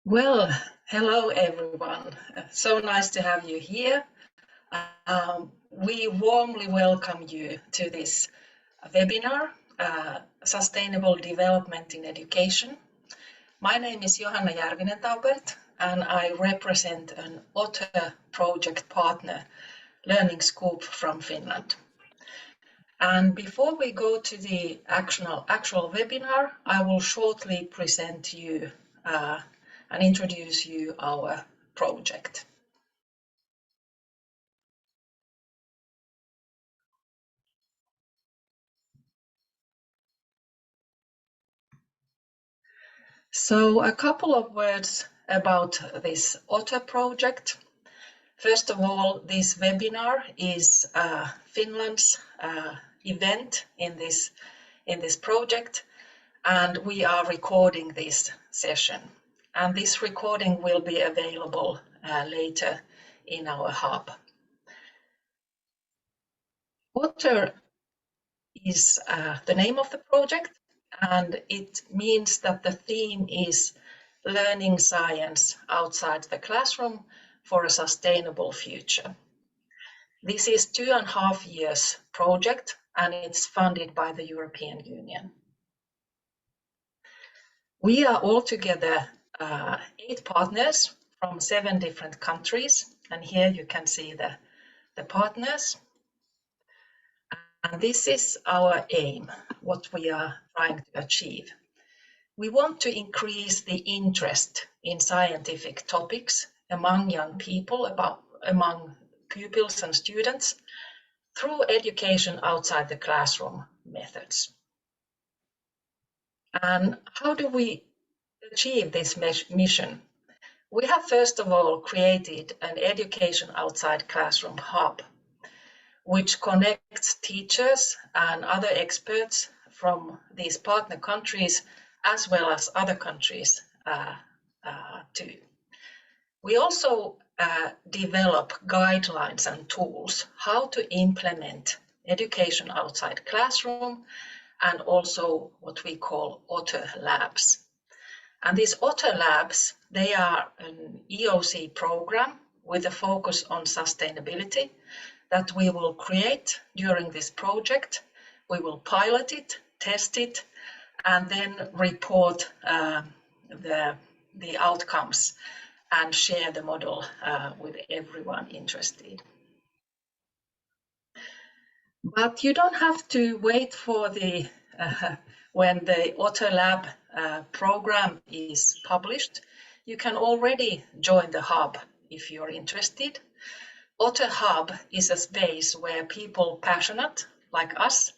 Well, hello everyone. So nice to have you here. We warmly welcome you to this webinar, Sustainable Development in Education. My name is Johanna Järvinen-Taubert and I represent an OTTO project partner, Learning Scoop from Finland. And before we go to the actual webinar, I will shortly present you and introduce you our project. So a couple of words about this OTTO project. First of all, this webinar is Finland's event in this project, and we are recording this session. And this recording will be available later in our hub. OTTO is the name of the project, and it means that the theme is learning science outside the classroom for a sustainable future. This is 2.5 years project, and it's funded by the European Union. We are altogether 8 partners from 7 different countries, and here you can see the partners. And this is our aim, what we are trying to achieve. We want to increase the interest in scientific topics among young people, among pupils and students, through education outside the classroom methods. And how do we achieve this mission? We have first of all created an education outside classroom hub, which connects teachers and other experts from these partner countries as well as other countries too. We also develop guidelines and tools how to implement education outside classroom, and also what we call OTTO labs. And these OTTO labs, they are an EOC program with a focus on sustainability that we will create during this project. We will pilot it, test it, and then report the outcomes and share the model with everyone interested. But you don't have to wait for when the OTTO Lab program is published. You can already join the hub if you're interested. OTTO Hub is a space where people passionate, like us,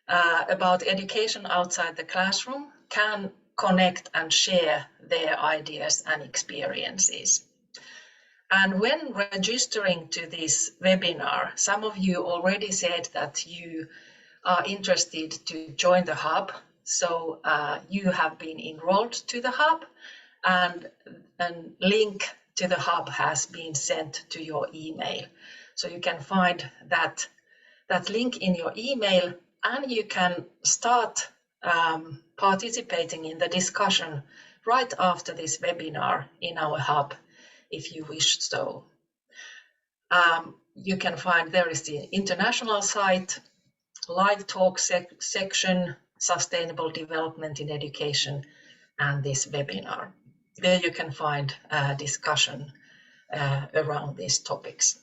about education outside the classroom can connect and share their ideas and experiences. And when registering to this webinar, some of you already said that you are interested to join the hub. So you have been enrolled to the hub, and a link to the hub has been sent to your email. So you can find that link in your email, and you can start participating in the discussion right after this webinar in our hub, if you wish so. You can find there is the international site, live talk section, sustainable development in education, and this webinar. There you can find discussion around these topics.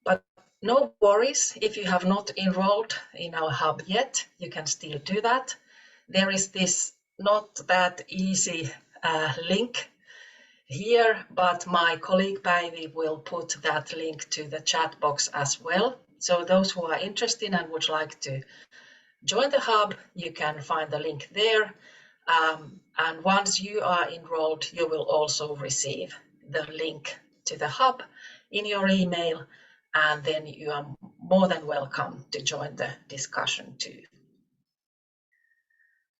But no worries, if you have not enrolled in our hub yet, you can still do that. There is this not that easy link here, but my colleague Päivi will put that link to the chat box as well. So those who are interested and would like to join the hub, you can find the link there. And once you are enrolled, you will also receive the link to the hub in your email, and then you are more than welcome to join the discussion too.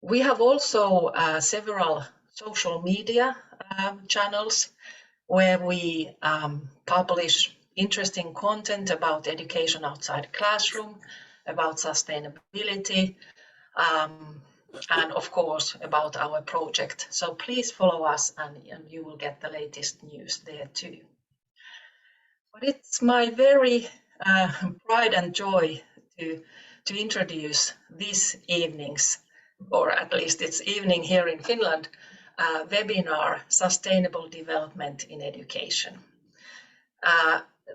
We have also several social media channels where we publish interesting content about education outside classroom, about sustainability, and of course about our project. So please follow us and you will get the latest news there too. But it's my very pride and joy to introduce this evening's, or at least it's evening here in Finland, webinar, Sustainable Development in Education.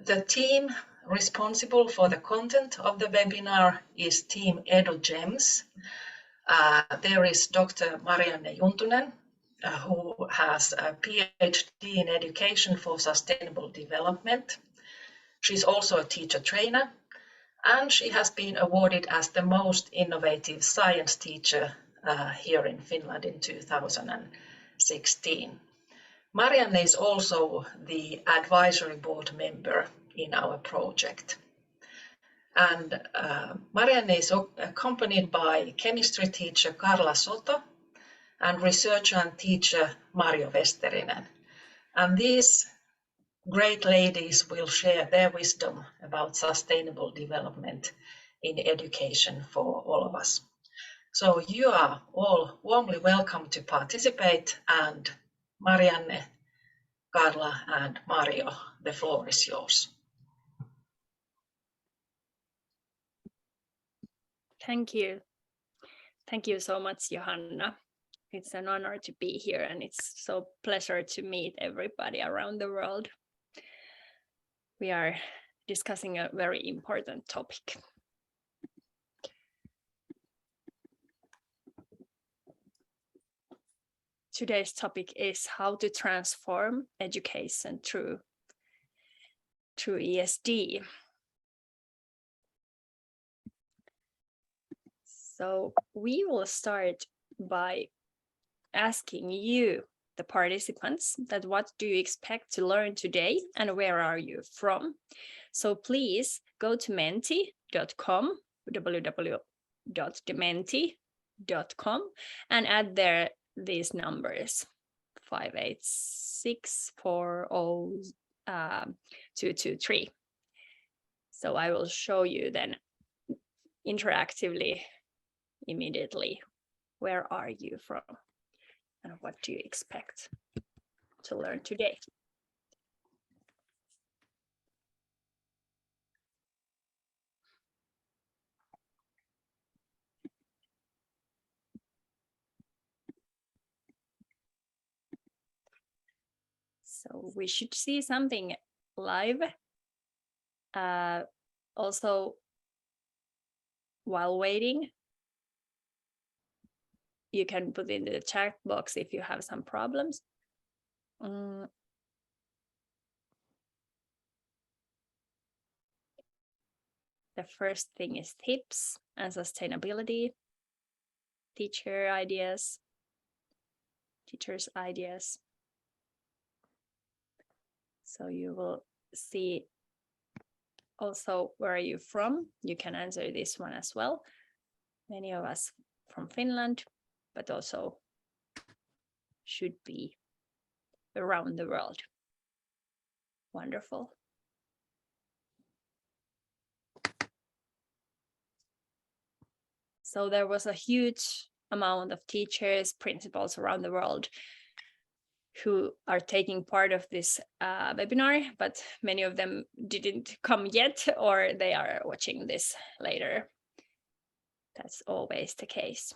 The team responsible for the content of the webinar is Team EduGems. There is Dr. Marianne Juntunen, who has a PhD in Education for Sustainable Development. She's also a teacher trainer, and she has been awarded as the most innovative science teacher here in Finland in 2016. Marianne is also the advisory board member in our project. And Marianne is accompanied by chemistry teacher Karla Soto and researcher and teacher Marjo Westerinen. And these great ladies will share their wisdom about sustainable development in education for all of us. So you are all warmly welcome to participate, and Marianne, Karla and Marjo, the floor is yours. Thank you. Thank you so much, Johanna. It's an honor to be here, and it's so pleasure to meet everybody around the world. We are discussing a very important topic. Today's topic is how to transform education through ESD. So we will start by asking you, the participants, that what do you expect to learn today and where are you from? So please go to menti.com, www.dementi.com, and add there these numbers, 586402223. So I will show you then interactively immediately where are you from and what do you expect to learn today. So we should see something live. Also, while waiting, you can put in the chat box if you have some problems. The first thing is tips and sustainability, teachers' ideas. So you will see also where are you from. You can answer this one as well. Many of us from Finland, but also should be around the world. Wonderful. So there was a huge amount of teachers, principals around the world who are taking part of this webinar, but many of them didn't come yet, or they are watching this later. That's always the case.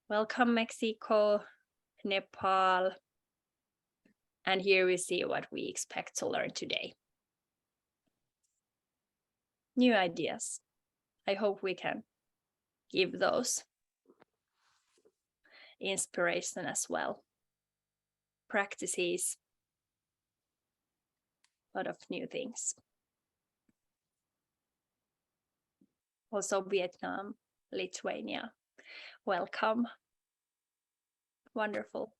Welcome, Mexico, Nepal. And here we see what we expect to learn today. New ideas. I hope we can give those. Inspiration as well. Practices. A lot of new things. Also Vietnam, Lithuania. Welcome. Wonderful.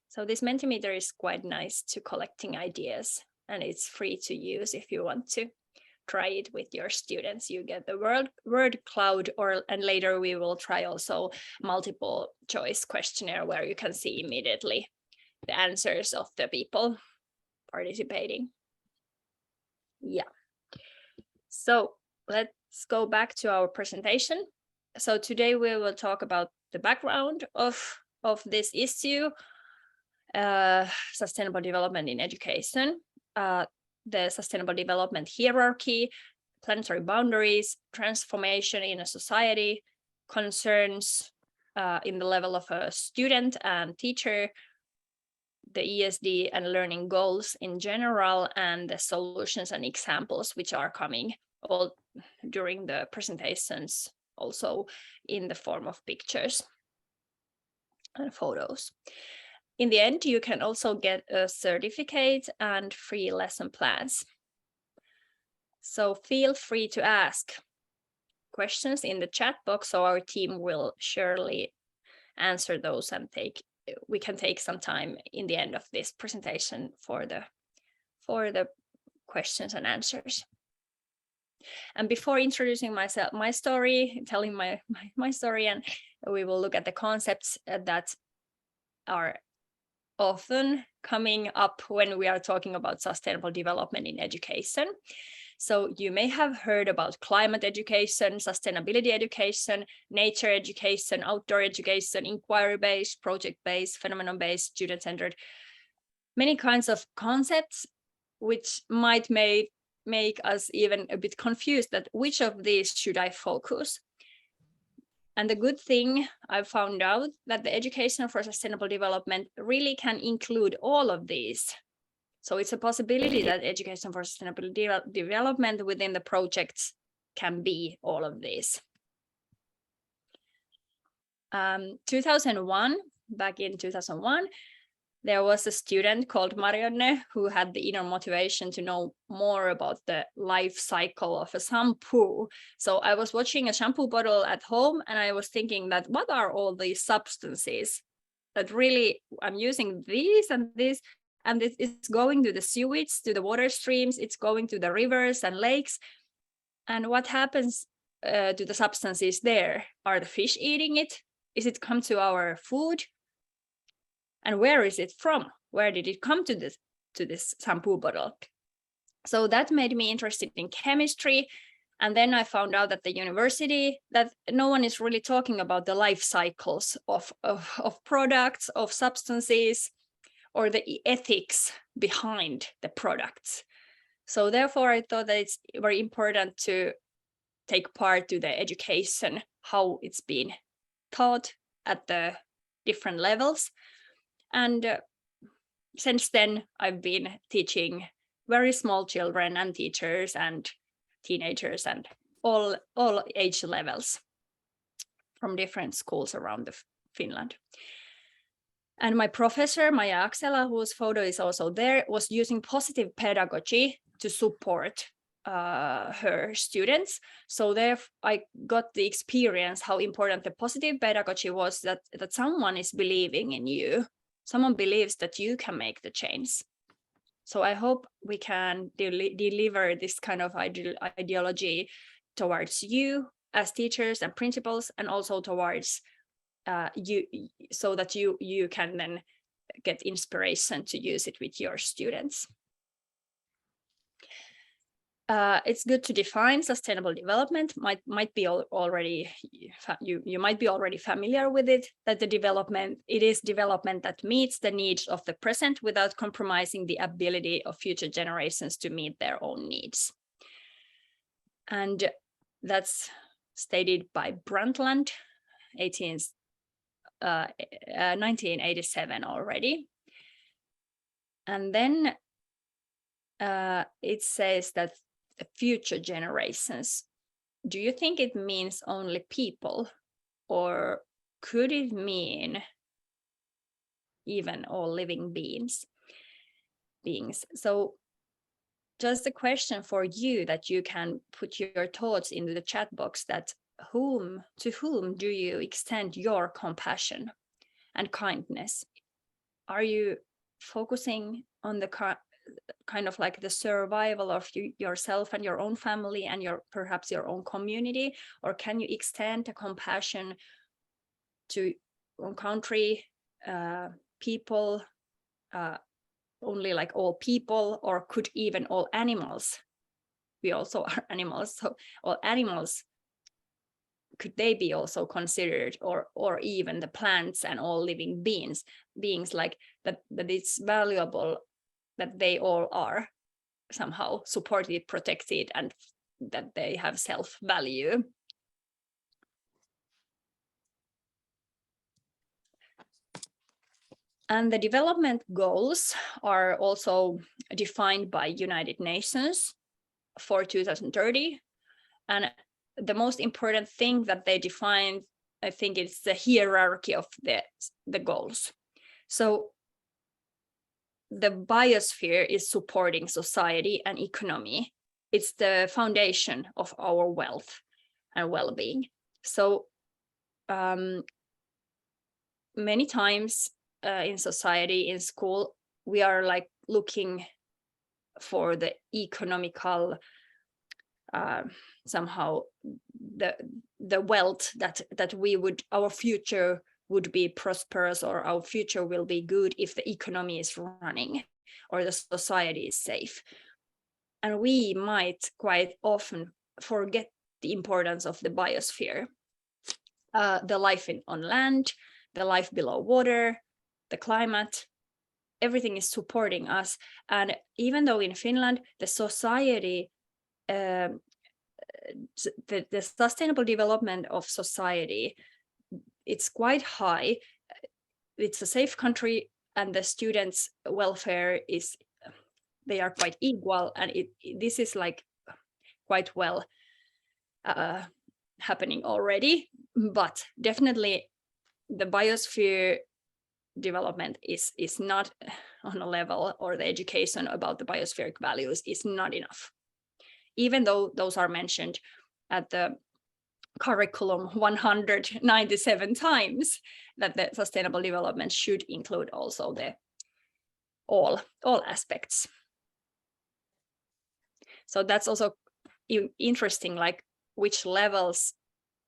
So this Mentimeter is quite nice to collecting ideas, and it's free to use if you want to try it with your students. You get the word cloud, and later we will try also multiple choice questionnaire where you can see immediately the answers of the people participating. Yeah. So let's go back to our presentation. So today we will talk about the background of this issue, sustainable development in education, the sustainable development hierarchy, planetary boundaries, transformation in a society, concerns in the level of a student and teacher, the ESD and learning goals in general, and the solutions and examples which are coming all during the presentations, also in the form of pictures and photos. In the end, you can also get a certificate and free lesson plans. So feel free to ask questions in the chat box, so our team will surely answer those, and we can take some time in the end of this presentation for the questions and answers. And before introducing my story, telling my story, and we will look at the concepts that are often coming up when we are talking about sustainable development in education. So you may have heard about climate education, sustainability education, nature education, outdoor education, inquiry-based, project-based, phenomenon-based, student-centered, many kinds of concepts which might make us even a bit confused that which of these should I focus. And the good thing I found out that the education for sustainable development really can include all of these. So it's a possibility that education for sustainable development within the projects can be all of these. 2001, back in 2001, there was a student called Marianne who had the inner motivation to know more about the life cycle of a shampoo. So I was watching a shampoo bottle at home, and I was thinking that what are all these substances that really I'm using these and this, and it's going to the sewage, to the water streams, it's going to the rivers and lakes. And what happens to the substances there? Are the fish eating it? Is it come to our food? And where is it from? Where did it come to this shampoo bottle? So that made me interested in chemistry. And then I found out at the university that no one is really talking about the life cycles of products, of substances, or the ethics behind the products. So therefore, I thought that it's very important to take part to the education, how it's been taught at the different levels. And since then, I've been teaching very small children and teachers and teenagers and all age levels from different schools around Finland. And my professor, Maja Aksela, whose photo is also there, was using positive pedagogy to support her students. So there I got the experience how important the positive pedagogy was, that someone is believing in you. Someone believes that you can make the change. So I hope we can deliver this kind of ideology towards you as teachers and principals, and also towards you, so that you can then get inspiration to use it with your students. It's good to define sustainable development. Might be already you might be already familiar with it. That it is development that meets the needs of the present without compromising the ability of future generations to meet their own needs. And that's stated by Brundtland, 1987 already. And then it says that future generations. Do you think it means only people, or could it mean even all living beings? So just a question for you, that you can put your thoughts into the chat box, that to whom do you extend your compassion and kindness? Are you focusing on the kind of like the survival of yourself and your own family and perhaps your own community, or can you extend the compassion to your own country, people, only like all people, or could even all animals we also are animals. So, or animals, could they be also considered, or even the plants and all living beings like that it's valuable that they all are somehow supported, protected, and that they have self-value. And the development goals are also defined by United Nations for 2030. And the most important thing that they defined, I think, is the hierarchy of the goals. So the biosphere is supporting society and economy. It's the foundation of our wealth and well-being. So many times in society, in school, we are like looking for the economical somehow the wealth that we would, our future would be prosperous, or our future will be good if the economy is running or the society is safe. And we might quite often forget the importance of the biosphere, the life on land, the life below water, the climate. Everything is supporting us. And even though in Finland, the society, the sustainable development of society, it's quite high. It's a safe country, and the students' welfare is, they are quite equal, and this is like quite well happening already. But definitely the biosphere development is not on a level, or the education about the biospheric values is not enough, even though those are mentioned at the curriculum 197 times, that the sustainable development should include also the all aspects. So that's also interesting, like which levels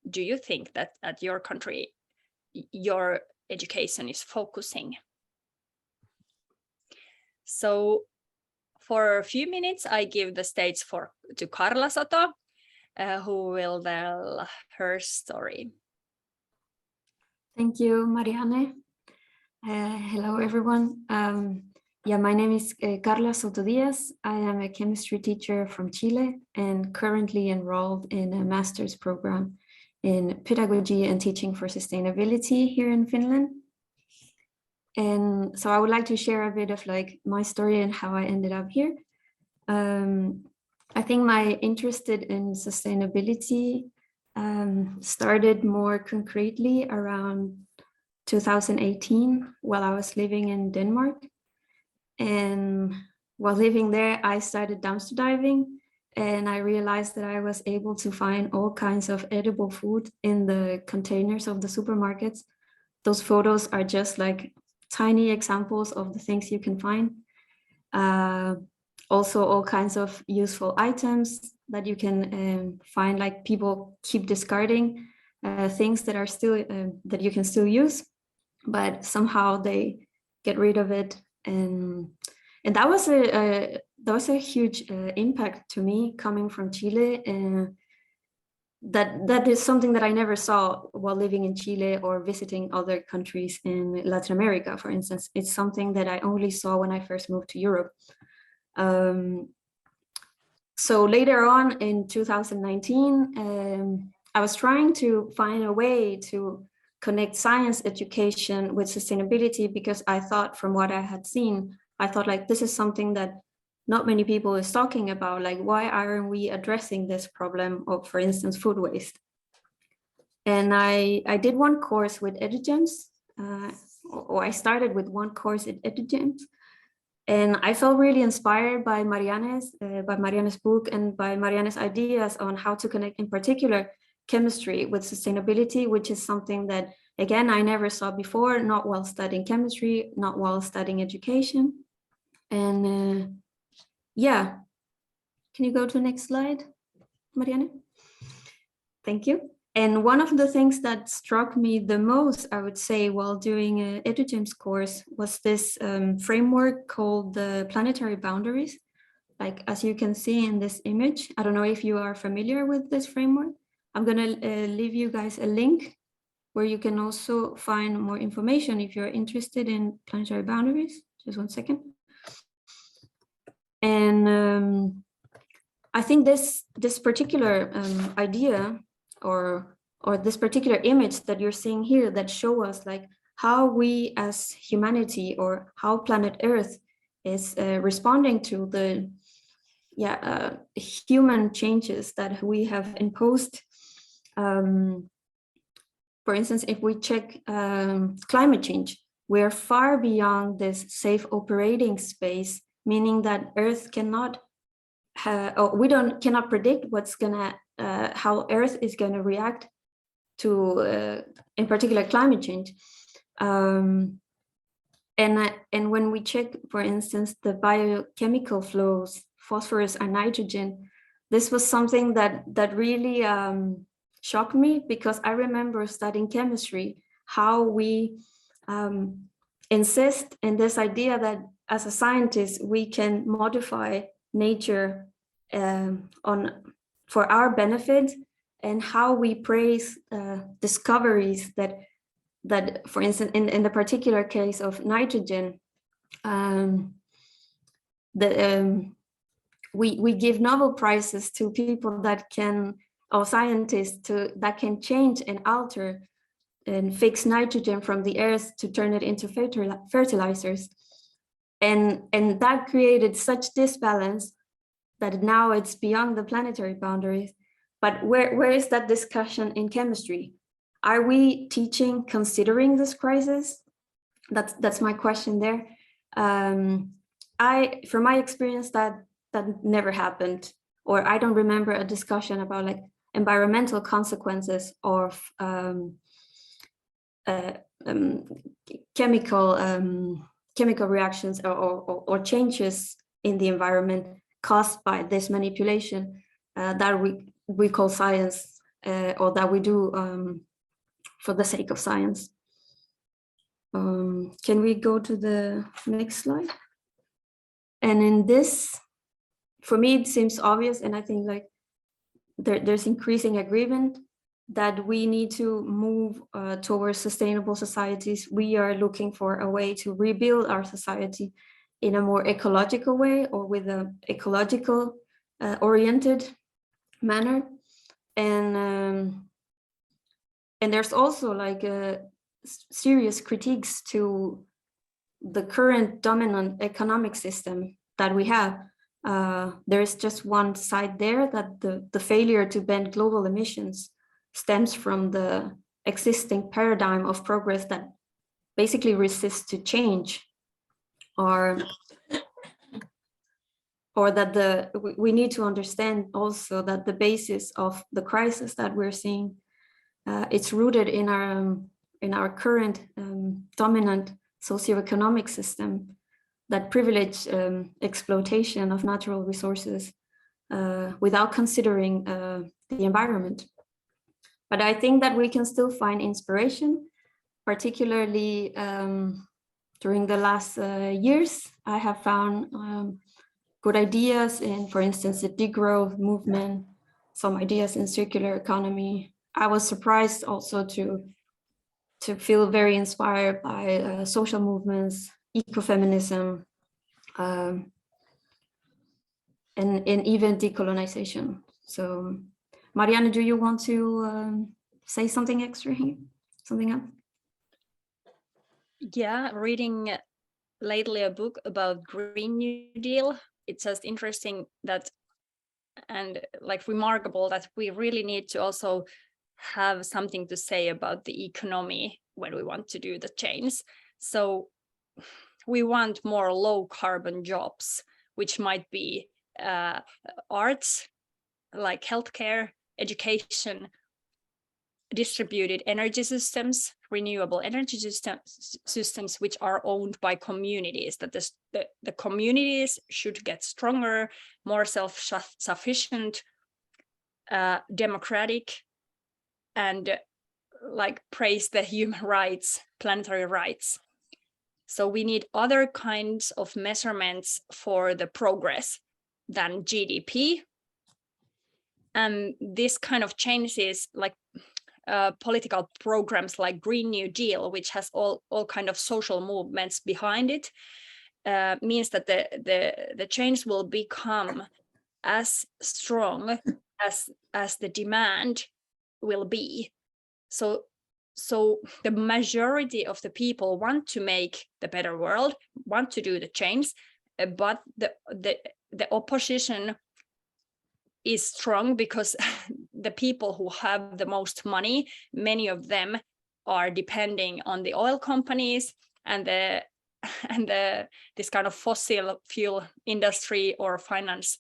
do you think that at your country your education is focusing? So for a few minutes, I give the stage to Karla Soto, who will tell her story. Thank you, Marianne. Hello, everyone. My name is Carla Soto Diaz. I am a chemistry teacher from Chile and currently enrolled in a master's program in pedagogy and teaching for sustainability here in Finland. And so I would like to share a bit of like my story and how I ended up here. I think my interest in sustainability started more concretely around 2018 while I was living in Denmark. And while living there, I started dumpster diving, and I realized that I was able to find all kinds of edible food in the containers of the supermarkets. Those photos are just like tiny examples of the things you can find. Also all kinds of useful items that you can find, like people keep discarding things that are still that you can still use, but somehow they get rid of it. And that was a huge impact to me coming from Chile. That is something that I never saw while living in Chile or visiting other countries in Latin America, for instance. It's something that I only saw when I first moved to Europe. So later on in 2019, I was trying to find a way to connect science education with sustainability, because I thought, from what I had seen, I thought like this is something that not many people is talking about. Like, why aren't we addressing this problem of, for instance, food waste? And I did one course with EduGems, or I started with one course at EduGems. And I felt really inspired by Marianne's book and by Marianne's ideas on how to connect, in particular, chemistry with sustainability, which is something that, again, I never saw before, not while studying chemistry, not while studying education. And yeah, can you go to the next slide, Marianne? Thank you. And one of the things that struck me the most, I would say, while doing an EduGems course was this framework called the planetary boundaries. like as you can see in this image. I don't know if you are familiar with this framework. I'm gonna leave you guys a link where you can also find more information if you're interested in planetary boundaries. Just 1 second. And I think this particular idea or this particular image that you're seeing here that show us like how we as humanity or how planet Earth is responding to the human changes that we have imposed. For instance, if we check climate change, we're far beyond this safe operating space, meaning that Earth cannot cannot predict what's gonna how Earth is gonna react to in particular climate change. And when we check, for instance, the biochemical flows, phosphorus and nitrogen, this was something that really shocked me, because I remember studying chemistry, how we insist in this idea that as a scientist, we can modify nature for our benefit, and how we praise discoveries that for instance, in the particular case of nitrogen, we give Nobel Prizes to people that can, or scientists that can change and alter and fix nitrogen from the earth to turn it into fertilizers. And that created such disbalance that now it's beyond the planetary boundaries. But where is that discussion in chemistry? Are we teaching considering this crisis? That's my question there. From my experience, that never happened, or I don't remember a discussion about like environmental consequences of chemical reactions or changes in the environment caused by this manipulation that we call science, or that we do for the sake of science. Can we go to the next slide? And in this, for me, it seems obvious, and I think like there's increasing agreement that we need to move towards sustainable societies. We are looking for a way to rebuild our society in a more ecological way, or with an ecological oriented manner. And there's also like serious critiques to the current dominant economic system that we have. There's just one side there, that the failure to bend global emissions stems from the existing paradigm of progress that basically resists to change, or that we need to understand also that the basis of the crisis that we're seeing, it's rooted in our current dominant socioeconomic system that privilege exploitation of natural resources without considering the environment. But I think that we can still find inspiration, particularly during the last years. I have found good ideas in, for instance, the degrowth movement, some ideas in circular economy. I was surprised also to feel very inspired by social movements, ecofeminism, and even decolonization. So, Marianne, do you want to say something extra here? Something else? Yeah, reading lately a book about Green New Deal. It's just interesting that, and like remarkable, that we really need to also have something to say about the economy when we want to do the change. So we want more low carbon jobs, which might be arts, like healthcare, education, distributed energy systems, renewable energy systems which are owned by communities, that the communities should get stronger, more self-sufficient, democratic, and like praise the human rights, planetary rights. So we need other kinds of measurements for the progress, than GDP. And this kind of changes, like political programs like Green New Deal, which has all kind of social movements behind it, means that the change will become as strong as the demand will be. So the majority of the people want to make the better world, want to do the change, but the opposition is strong because the people who have the most money, many of them are depending on the oil companies and this kind of fossil fuel industry or finance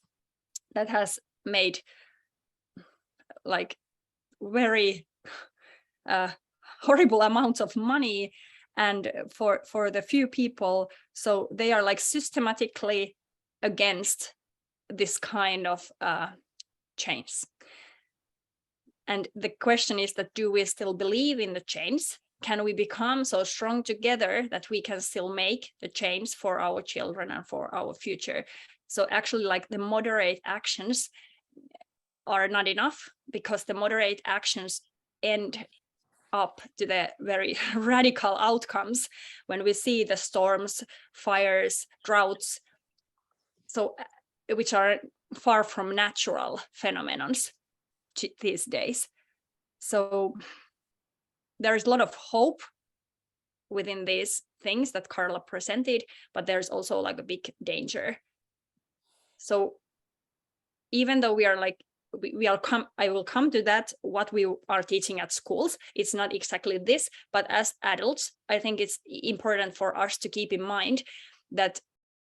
that has made like very horrible amounts of money and for the few people. So they are like systematically against this kind of change. And the question is that, do we still believe in the change? Can we become so strong together that we can still make the change for our children and for our future? So actually, like, the moderate actions are not enough, because the moderate actions end up to the very radical outcomes when we see the storms, fires, droughts, so which are far from natural phenomena these days. So there's a lot of hope within these things that Carla presented, but there's also like a big danger. So even though we are like, I will come to that, what we are teaching at schools, it's not exactly this, but as adults, I think it's important for us to keep in mind that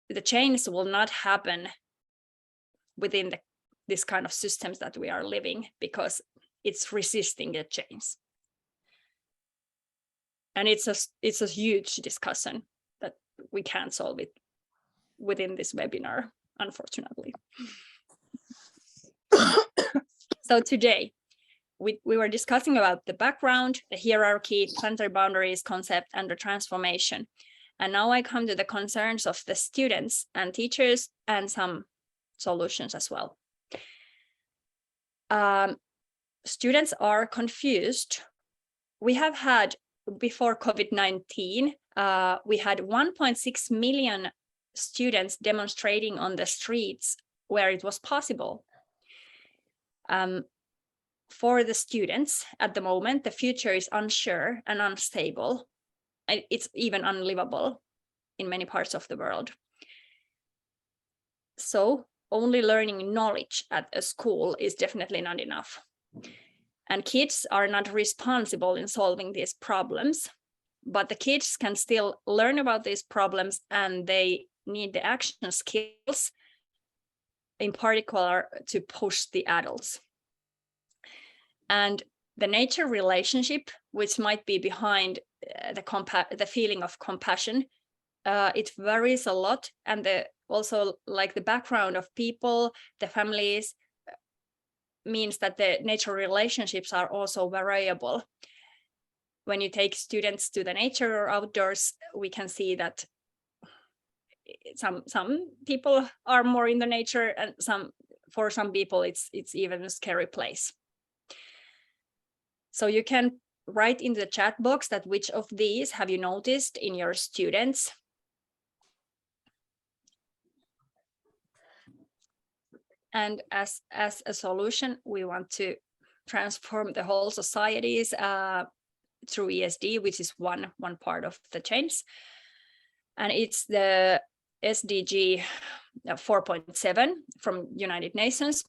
the change will not happen within this kind of systems that we are living, because it's resisting the change. And it's a huge discussion that we can't solve it within this webinar, unfortunately. So today we were discussing about the background, the hierarchy, planetary boundaries concept, and the transformation. And now I come to the concerns of the students and teachers and some solutions as well. Students are confused. We have had, before COVID-19, we had 1.6 million students demonstrating on the streets where it was possible. For the students at the moment, the future is unsure and unstable. It's even unlivable in many parts of the world. So only learning knowledge at a school is definitely not enough. And kids are not responsible in solving these problems, but the kids can still learn about these problems, and they need the action skills, in particular, to push the adults. And the nature relationship, which might be behind the feeling of compassion, it varies a lot, and also like the background of people, the families, means that the nature relationships are also variable. When you take students to the nature or outdoors, we can see that some people are more in the nature, and for some people it's even a scary place. So you can write in the chat box that which of these have you noticed in your students. And as a solution, we want to transform the whole societies through ESD, which is one part of the change. And it's the SDG 4.7 from United Nations,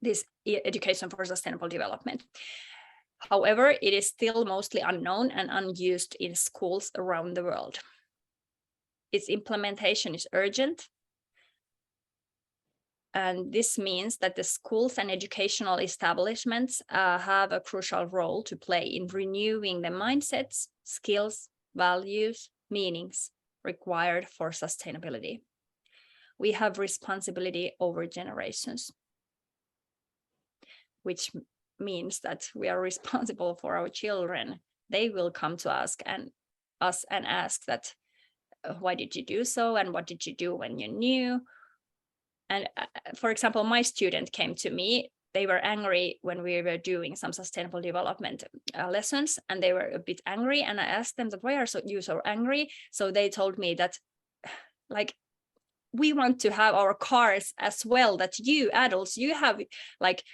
this education for sustainable development. However, it is still mostly unknown and unused in schools around the world. Its implementation is urgent. And this means that the schools and educational establishments have a crucial role to play in renewing the mindsets, skills, values, meanings required for sustainability. We have responsibility over generations, which means that we are responsible for our children. They will come to us and ask that, why did you do so? And what did you do when you knew? And for example, my student came to me. They were angry when we were doing some sustainable development lessons, and they were a bit angry. And I asked them that, why are you so angry? So they told me that, like, we want to have our cars as well, that you adults, you have like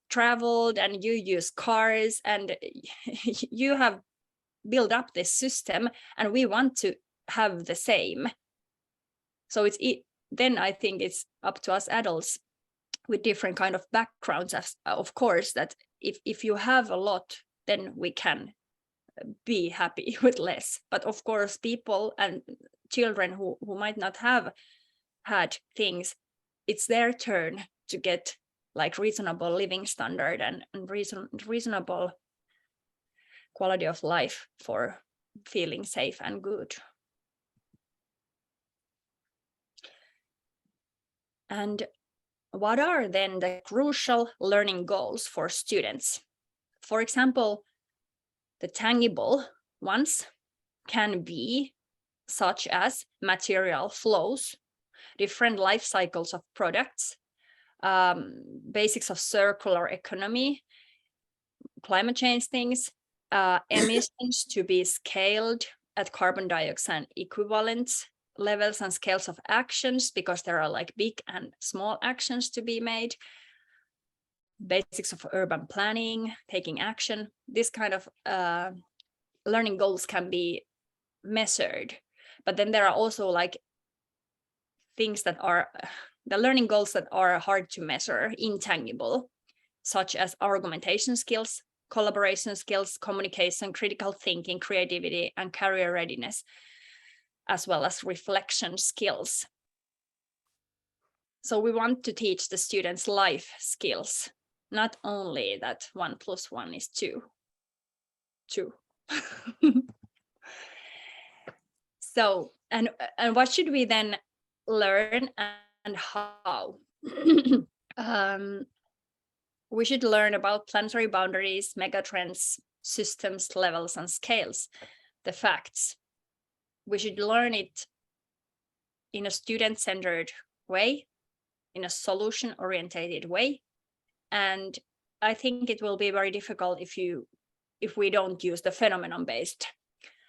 traveled and you use cars and you have built up this system, and we want to have the same. So then I think it's up to us adults with different kind of backgrounds, as, of course, that if you have a lot, then we can be happy with less. But of course, people and children who might not have had things, it's their turn to get like reasonable living standard and reasonable quality of life for feeling safe and good. And what are then the crucial learning goals for students? For example, the tangible ones can be such as material flows, different life cycles of products, basics of circular economy, climate change things, emissions to be scaled at carbon dioxide equivalent levels and scales of actions, because there are like big and small actions to be made, basics of urban planning, taking action. This kind of learning goals can be measured. But then there are also like things that are the learning goals that are hard to measure, intangible, such as argumentation skills, collaboration skills, communication, critical thinking, creativity, and career readiness, as well as reflection skills. So we want to teach the students life skills, not only that 1 + 1 is 2. So, and what should we then learn and how? We should learn about planetary boundaries, megatrends, systems, levels, and scales, the facts. We should learn it in a student-centered way, in a solution-oriented way. And I think it will be very difficult if we don't use the phenomenon-based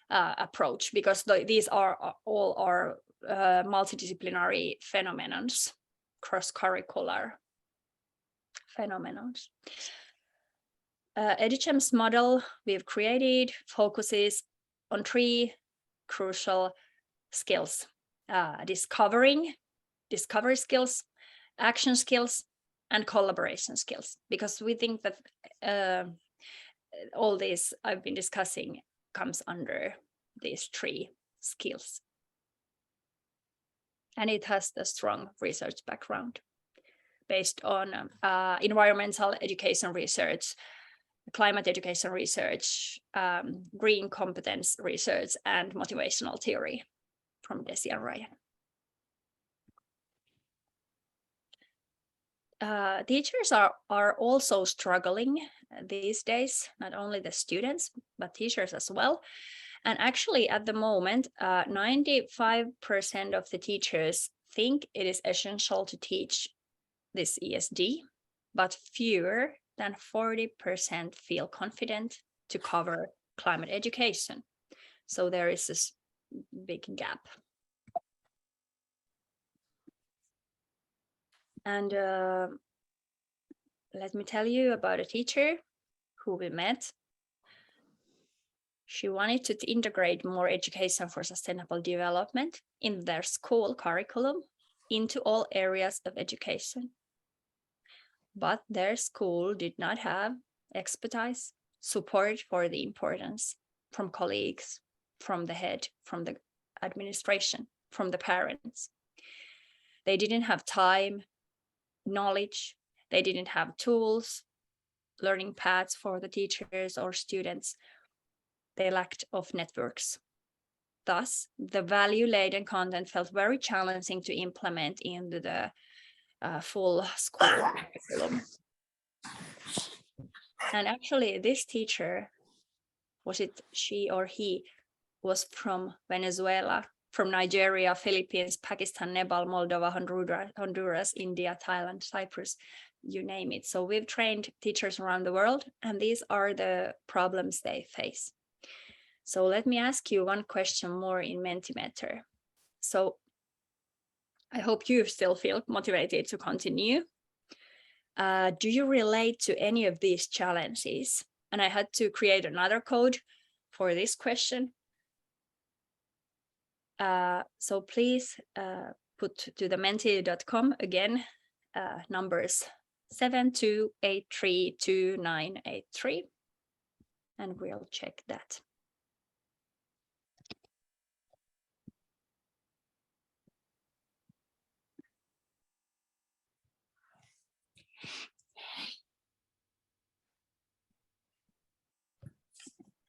approach, because these are all our multidisciplinary phenomenons, cross-curricular phenomenons. EduGems model we've created focuses on 3 crucial skills: discovery skills, action skills, and collaboration skills, because we think that all this I've been discussing comes under these 3 skills. And it has a strong research background based on environmental education research, climate education research, green competence research, and motivational theory from Desi and Ryan. Teachers are also struggling these days, not only the students, but teachers as well. And actually, at the moment, 95% of the teachers think it is essential to teach this ESD, but fewer than 40% feel confident to cover climate education. So there is this big gap. And let me tell you about a teacher who we met. She wanted to integrate more education for sustainable development in their school curriculum into all areas of education. But their school did not have expertise, support for the importance from colleagues, from the head, from the administration, from the parents. They didn't have time, knowledge, they didn't have tools, learning paths for the teachers or students. They lacked of networks. Thus, the value-laden content felt very challenging to implement into the full school curriculum. And actually, this teacher, was it she or he, was from Venezuela. from Nigeria, Philippines, Pakistan, Nepal, Moldova, Honduras, India, Thailand, Cyprus, you name it. So we've trained teachers around the world, and these are the problems they face. So let me ask you one question more in Mentimeter. So I hope you still feel motivated to continue. Do you relate to any of these challenges? And I had to create another code for this question. So please put to the menti.com again, numbers 72832983, and we'll check that.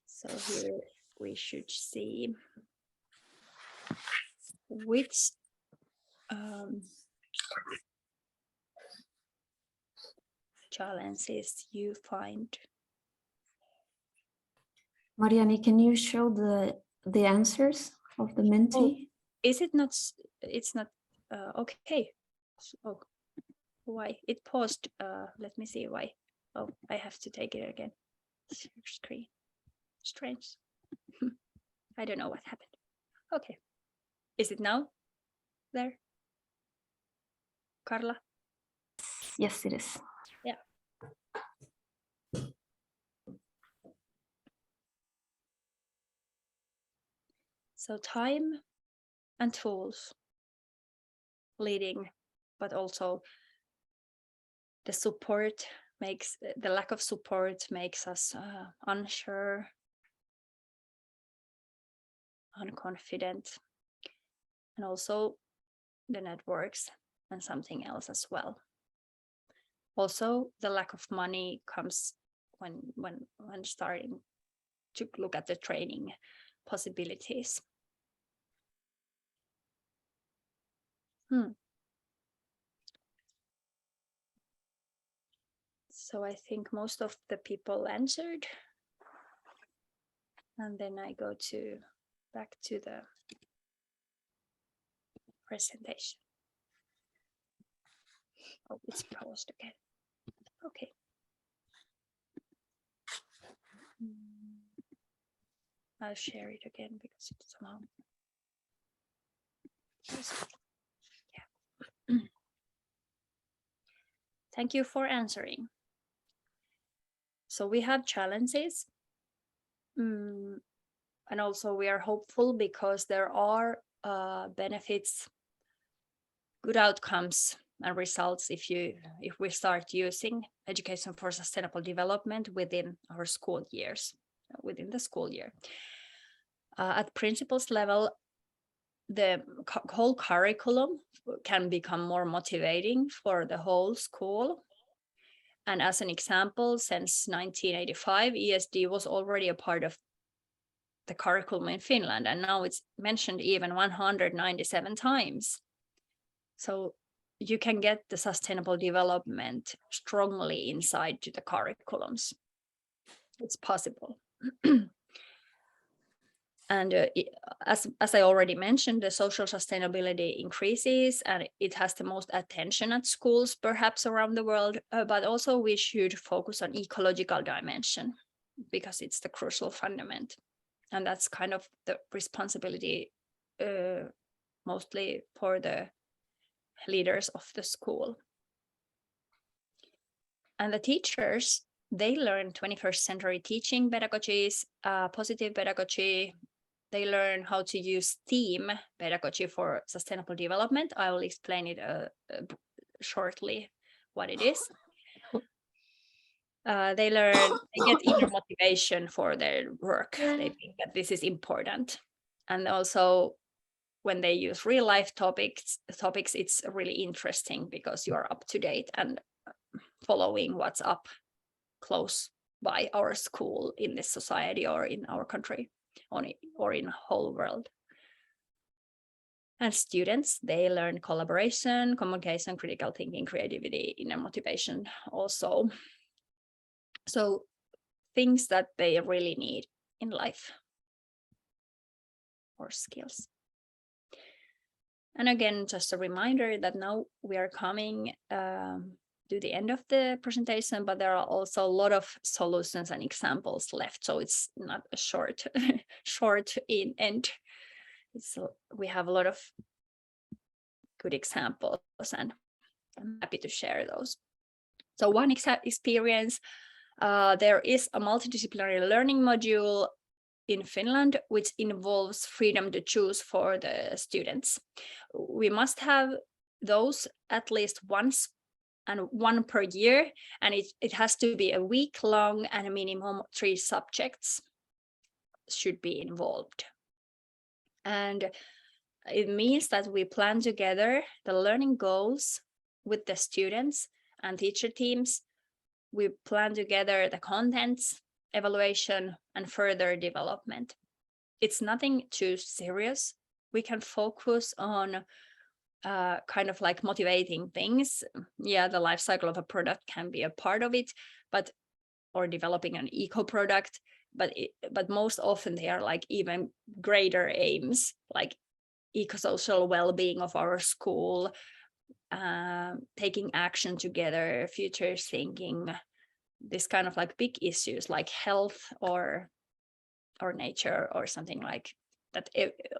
So here we should see which challenges you find. Marianne, can you show the answers of the Menti? Oh, is it not? It's not okay. Oh, why it paused? Let me see why. Oh, I have to take it again. Screen. Strange. I don't know what happened. Okay. Is it now there? Carla? Yes, it is. Yeah. So time and tools leading, but also the support makes, the lack of support makes us unsure, unconfident, and also the networks and something else as well. Also, the lack of money comes when starting to look at the training possibilities. So I think most of the people answered. And then I go back to the presentation. Oh, it's paused again. Okay. I'll share it again because it's somehow. Yeah. Thank you for answering. So we have challenges. And also we are hopeful because there are benefits, good outcomes and results if we start using education for sustainable development within our school years, within the school year. At principals level, the whole curriculum can become more motivating for the whole school. And as an example, since 1985, ESD was already a part of the curriculum in Finland, and now it's mentioned even 197 times. So you can get the sustainable development strongly inside to the curriculums. It's possible. And as I already mentioned, the social sustainability increases and it has the most attention at schools, perhaps around the world, but also we should focus on ecological dimension because it's the crucial fundament. And that's kind of the responsibility mostly for the leaders of the school. And the teachers, they learn 21st century teaching pedagogies, positive pedagogy. They learn how to use STEAM pedagogy for sustainable development. I will explain it shortly what it is. They get inner motivation for their work. They think that this is important. And also when they use real life topics, it's really interesting because you are up to date and following what's up close by our school in this society or in our country or in the whole world. And students, they learn collaboration, communication, critical thinking, creativity, inner motivation also. So things that they really need in life or skills. And again, just a reminder that now we are coming to the end of the presentation, but there are also a lot of solutions and examples left. So it's not a short, short in end. We have a lot of good examples and I'm happy to share those. So one experience, there is a multidisciplinary learning module in Finland, which involves freedom to choose for the students. We must have those at least once and one per year, and it has to be a week long and a minimum 3 subjects should be involved. And it means that we plan together the learning goals with the students and teacher teams. We plan together the contents, evaluation, and further development. It's nothing too serious. We can focus on kind of like motivating things. Yeah, the life cycle of a product can be a part of it, or developing an eco product, but most often they are like even greater aims, like eco-social well-being of our school, taking action together, future thinking, this kind of like big issues like health or nature or something like that.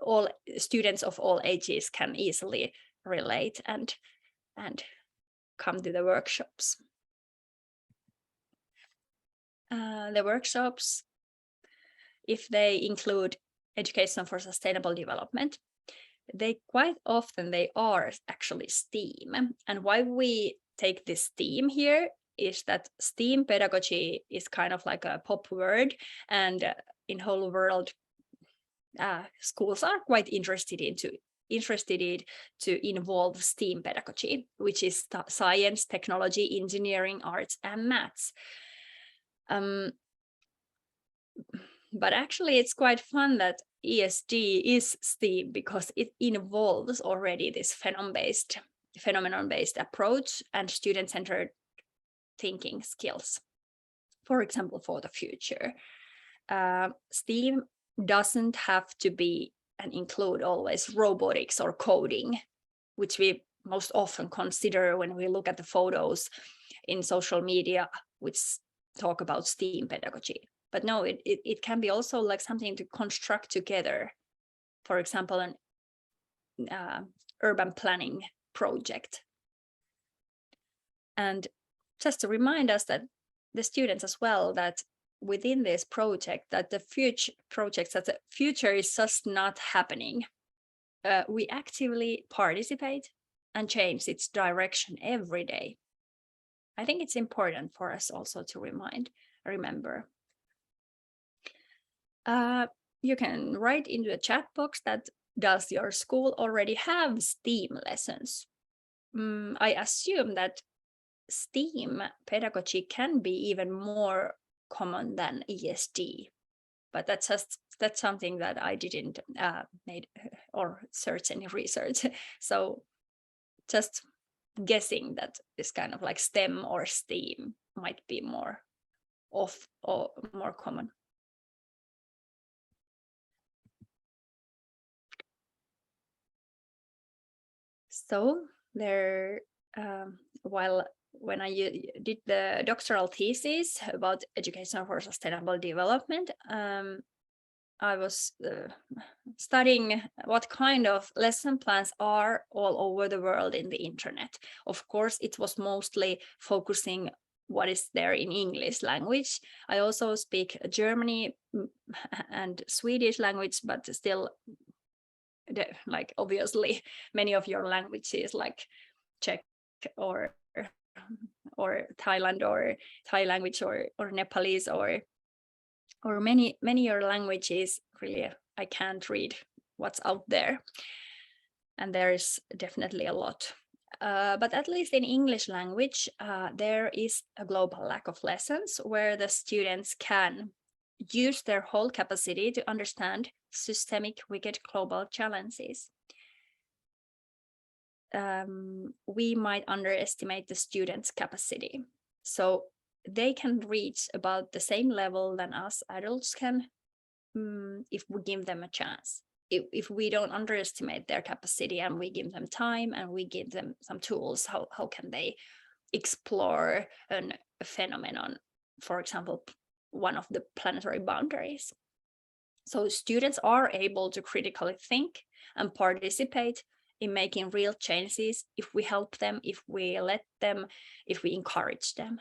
All students of all ages can easily relate and come to the workshops. The workshops, if they include education for sustainable development, they quite often they are actually STEAM. And why we take this STEAM here is that STEAM pedagogy is kind of like a pop word, and in whole world schools are quite interested in to involve STEAM pedagogy, which is science, technology, engineering, arts, and maths. But actually it's quite fun that ESD is STEAM because it involves already this phenomenon-based approach and student-centered thinking skills. For example, for the future, STEAM doesn't have to be and include always robotics or coding, which we most often consider when we look at the photos in social media which talk about STEAM pedagogy. But no, it can be also like something to construct together. For example, an urban planning project. And just to remind us that the students as well, that within this project, that the future is just not happening. We actively participate and change its direction every day. I think it's important for us also to remember. You can write into the chat box that does your school already have STEAM lessons? I assume that STEAM pedagogy can be even more common than ESD, but that's something that I didn't made or search any research. So just guessing that this kind of like STEM or STEAM might be more common. So there, when I did the doctoral thesis about education for sustainable development, I was studying what kind of lesson plans are all over the world in the internet. Of course, it was mostly focusing what is there in English language. I also speak German and Swedish language, but still, like obviously many of your languages like Czech or Thailand or Thai language or Nepalese or many your languages, really I can't read what's out there, and there is definitely a lot. But at least in English language, there is a global lack of lessons where the students can use their whole capacity to understand systemic wicked global challenges. We might underestimate the students' capacity. So they can reach about the same level than us adults can if we give them a chance. if we don't underestimate their capacity and we give them time and we give them some tools, how can they explore a phenomenon, for example, one of the planetary boundaries. So students are able to critically think and participate in making real changes if we help them, if we let them, if we encourage them.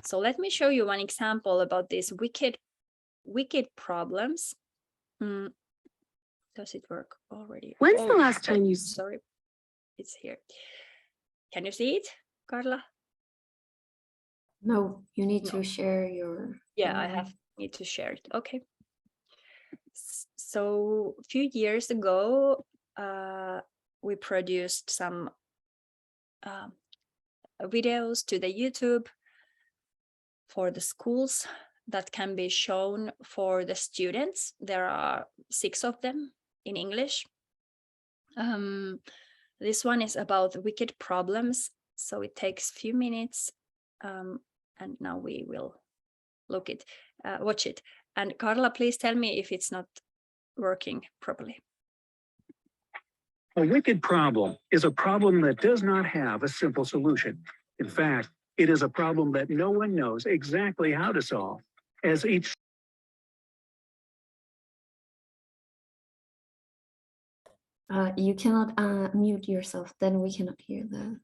So let me show you one example about these wicked problems. Does it work already? When's the last time you... Sorry, it's here. Can you see it, Carla? No, you need to share your... Yeah, I need to share it. Okay. So a few years ago, we produced some videos to the YouTube for the schools that can be shown for the students. There are 6 of them in English. This one is about wicked problems, so it takes a few minutes, and now we will watch it. And Carla, please tell me if it's not working properly. A wicked problem is a problem that does not have a simple solution. In fact, it is a problem that no one knows exactly how to solve, as each... You cannot mute yourself, then we cannot hear the...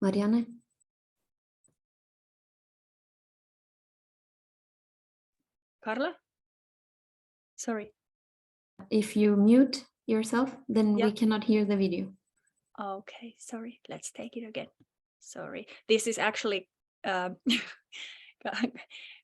Marianne? Carla? Sorry. If you mute yourself, then we cannot hear the video. Okay, sorry. Let's take it again. Sorry. This is actually...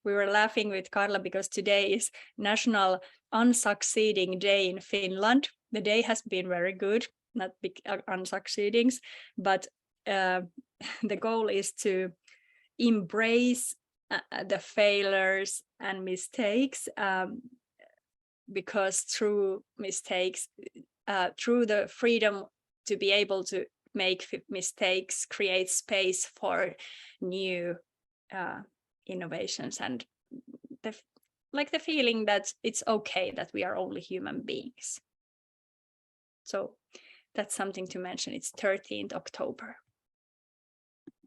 we were laughing with Carla because today is National Unsucceeding Day in Finland. The day has been very good, not big unsucceedings, but the goal is to embrace the failures and mistakes, because through mistakes, through the freedom to be able to make mistakes, create space for new innovations and the feeling that it's okay that we are only human beings. So that's something to mention. It's 13th October.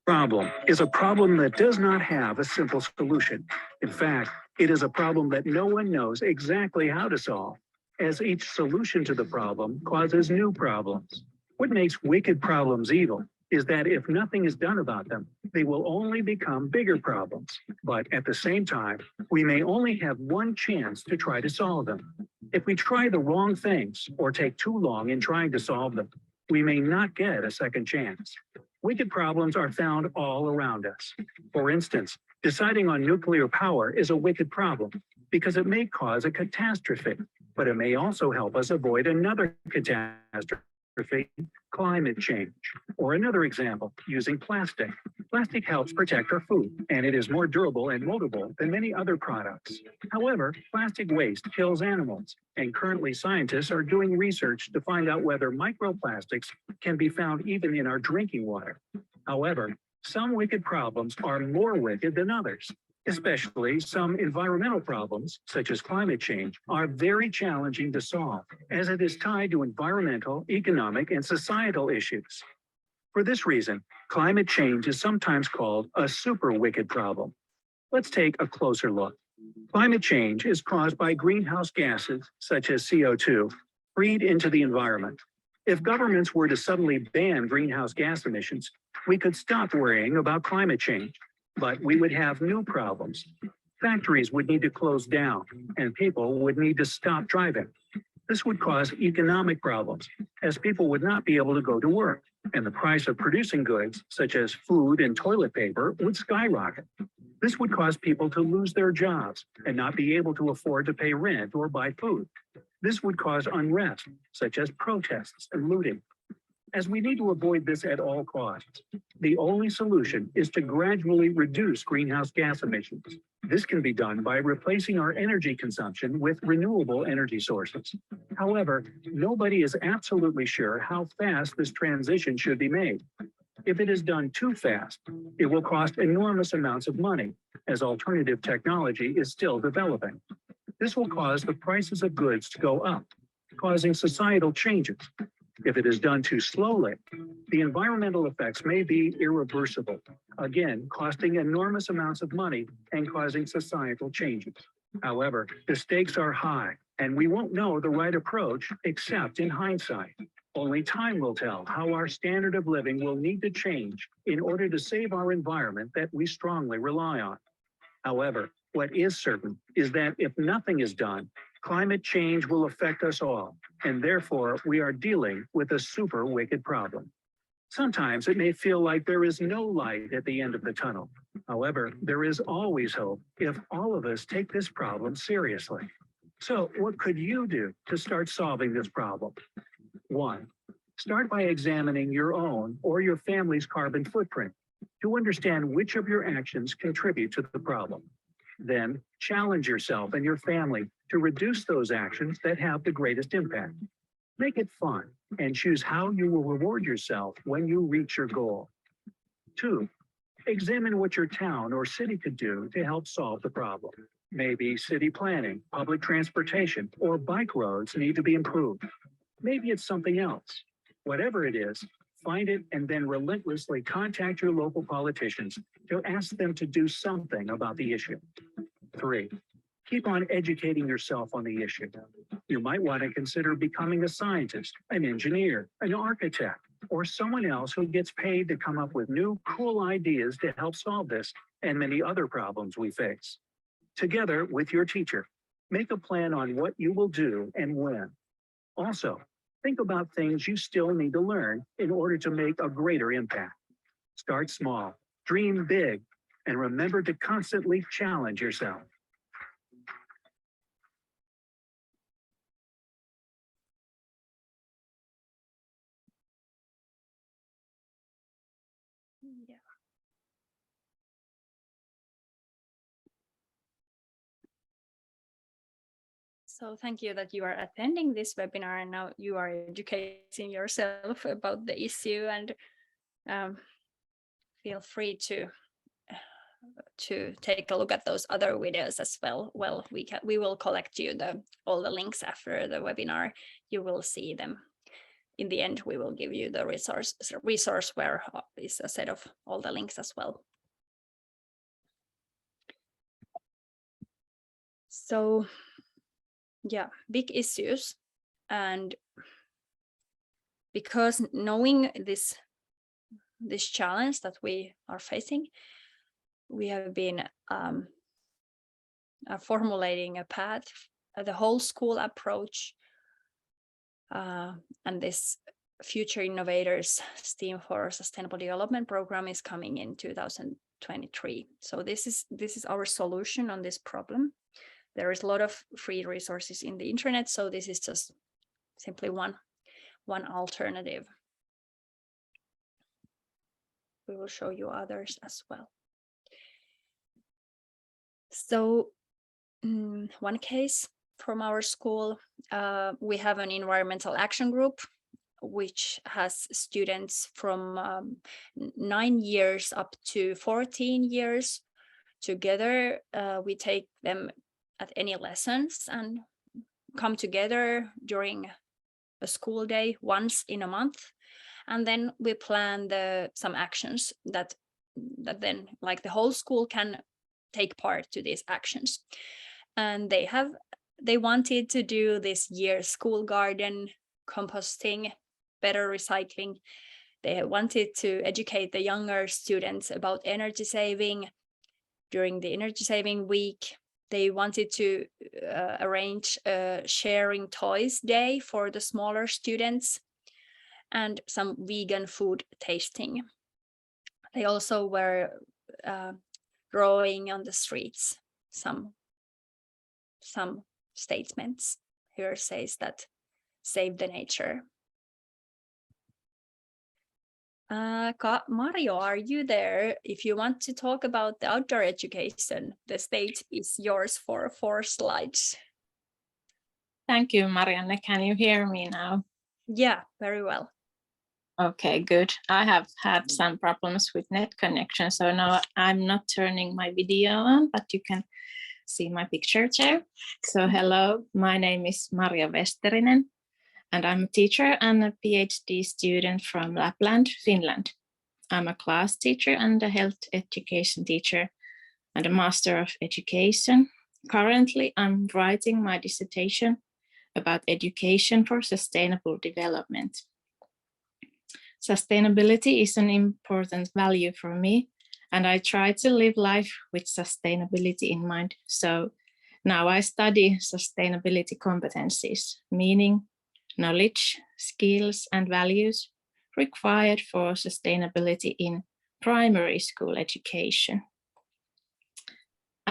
Problem is a problem that does not have a simple solution. In fact, it is a problem that no one knows exactly how to solve, as each solution to the problem causes new problems. What makes wicked problems evil is that if nothing is done about them, they will only become bigger problems. But at the same time, we may only have one chance to try to solve them. If we try the wrong things or take too long in trying to solve them, we may not get a second chance. Wicked problems are found all around us. For instance, deciding on nuclear power is a wicked problem because it may cause a catastrophe, but it may also help us avoid another catastrophe, climate change. Or another example, using plastic. Plastic helps protect our food, and it is more durable and moldable than many other products. However, plastic waste kills animals, and currently scientists are doing research to find out whether microplastics can be found even in our drinking water. However, some wicked problems are more wicked than others. Especially some environmental problems, such as climate change, are very challenging to solve, as it is tied to environmental, economic, and societal issues. For this reason, climate change is sometimes called a super wicked problem. Let's take a closer look. Climate change is caused by greenhouse gases, such as CO2, freed into the environment. If governments were to suddenly ban greenhouse gas emissions, we could stop worrying about climate change. But we would have new problems. Factories would need to close down, and people would need to stop driving. This would cause economic problems, as people would not be able to go to work, and the price of producing goods, such as food and toilet paper, would skyrocket. This would cause people to lose their jobs and not be able to afford to pay rent or buy food. This would cause unrest, such as protests and looting. As we need to avoid this at all costs, the only solution is to gradually reduce greenhouse gas emissions. This can be done by replacing our energy consumption with renewable energy sources. However, nobody is absolutely sure how fast this transition should be made. If it is done too fast, it will cost enormous amounts of money, as alternative technology is still developing. This will cause the prices of goods to go up, causing societal changes. If it is done too slowly, the environmental effects may be irreversible, again, costing enormous amounts of money and causing societal changes. However, the stakes are high, and we won't know the right approach except in hindsight. Only time will tell how our standard of living will need to change in order to save our environment that we strongly rely on. However, what is certain is that if nothing is done, climate change will affect us all, and therefore we are dealing with a super wicked problem. Sometimes it may feel like there is no light at the end of the tunnel. However, there is always hope if all of us take this problem seriously. So what could you do to start solving this problem? 1. Start by examining your own or your family's carbon footprint to understand which of your actions contribute to the problem. Then challenge yourself and your family to reduce those actions that have the greatest impact. Make it fun and choose how you will reward yourself when you reach your goal. 2. Examine what your town or city could do to help solve the problem. Maybe city planning, public transportation, or bike roads need to be improved. Maybe it's something else. Whatever it is, find it and then relentlessly contact your local politicians to ask them to do something about the issue. 3. Keep on educating yourself on the issue. You might want to consider becoming a scientist, an engineer, an architect, or someone else who gets paid to come up with new, cool ideas to help solve this and many other problems we face. Together with your teacher, make a plan on what you will do and when. Also, think about things you still need to learn in order to make a greater impact. Start small, dream big, and remember to constantly challenge yourself. Yeah. So thank you that you are attending this webinar and now you are educating yourself about the issue, and feel free to take a look at those other videos as well. Well, we will collect you all the links after the webinar. You will see them. In the end, we will give you the resource where is a set of all the links as well. So yeah, big issues. And because knowing this challenge that we are facing, we have been formulating a path, the whole school approach, and this Future Innovators STEAM for Sustainable Development program is coming in 2023. So this is our solution on this problem. There is a lot of free resources in the internet, so this is just simply one alternative. We will show you others as well. So one case from our school, we have an environmental action group, which has students from 9 years up to 14 years. Together, we take them at any lessons and come together during a school day once in a month. And then we plan some actions that then like the whole school can take part to these actions. And they wanted to do this year school garden, composting, better recycling. They wanted to educate the younger students about energy saving during the energy saving week. They wanted to arrange a sharing toys day for the smaller students and some vegan food tasting. They also were drawing on the streets some statements. Here says that save the nature. Mario, are you there? If you want to talk about the outdoor education, the stage is yours for 4 slides. Thank you, Marianne. Can you hear me now? Yeah, very well. Okay, good. I have had some problems with net connection, so now I'm not turning my video on, but you can see my picture too. So hello, my name is Maria Westerinen, and I'm a teacher and a PhD student from Lapland, Finland. I'm a class teacher and a health education teacher and a master of education. Currently, I'm writing my dissertation about education for sustainable development. Sustainability is an important value for me, and I try to live life with sustainability in mind. So now I study sustainability competencies, meaning knowledge, skills, and values required for sustainability in primary school education.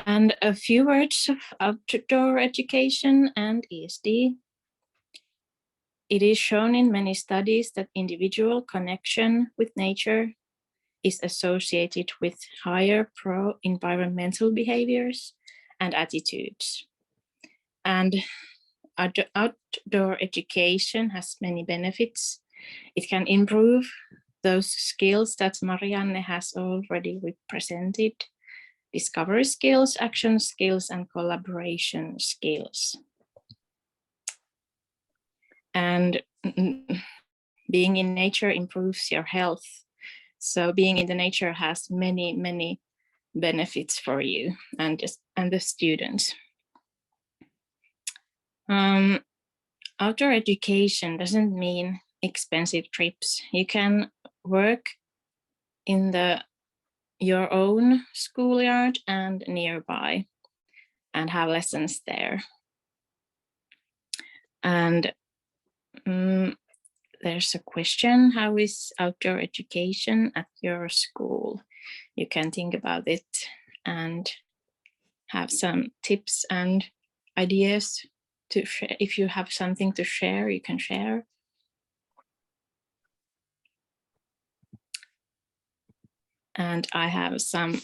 And a few words of outdoor education and ESD. It is shown in many studies that individual connection with nature is associated with higher pro-environmental behaviors and attitudes. And outdoor education has many benefits. It can improve those skills that Marianne has already represented: discovery skills, action skills, and collaboration skills. And being in nature improves your health. So being in the nature has many benefits for you and the students. Outdoor education doesn't mean expensive trips. You can work in your own schoolyard and nearby and have lessons there. And there's a question: how is outdoor education at your school? You can think about it and have some tips and ideas to share. If you have something to share, you can share. And I have some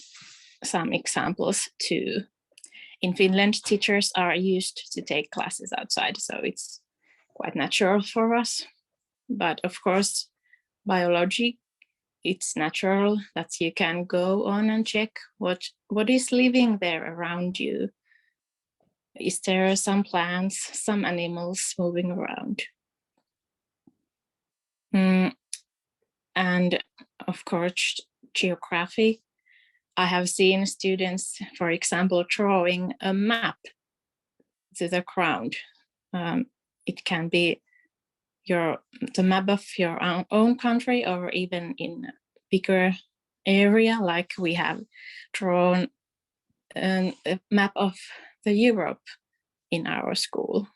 examples too. In Finland, teachers are used to take classes outside, so it's quite natural for us. But of course, biology, it's natural that you can go on and check what is living there around you. Is there some plants, some animals moving around? And of course, geography. I have seen students, for example, drawing a map to the ground. It can be the map of your own country, or even in a bigger area, like we have drawn a map of the Europe in our school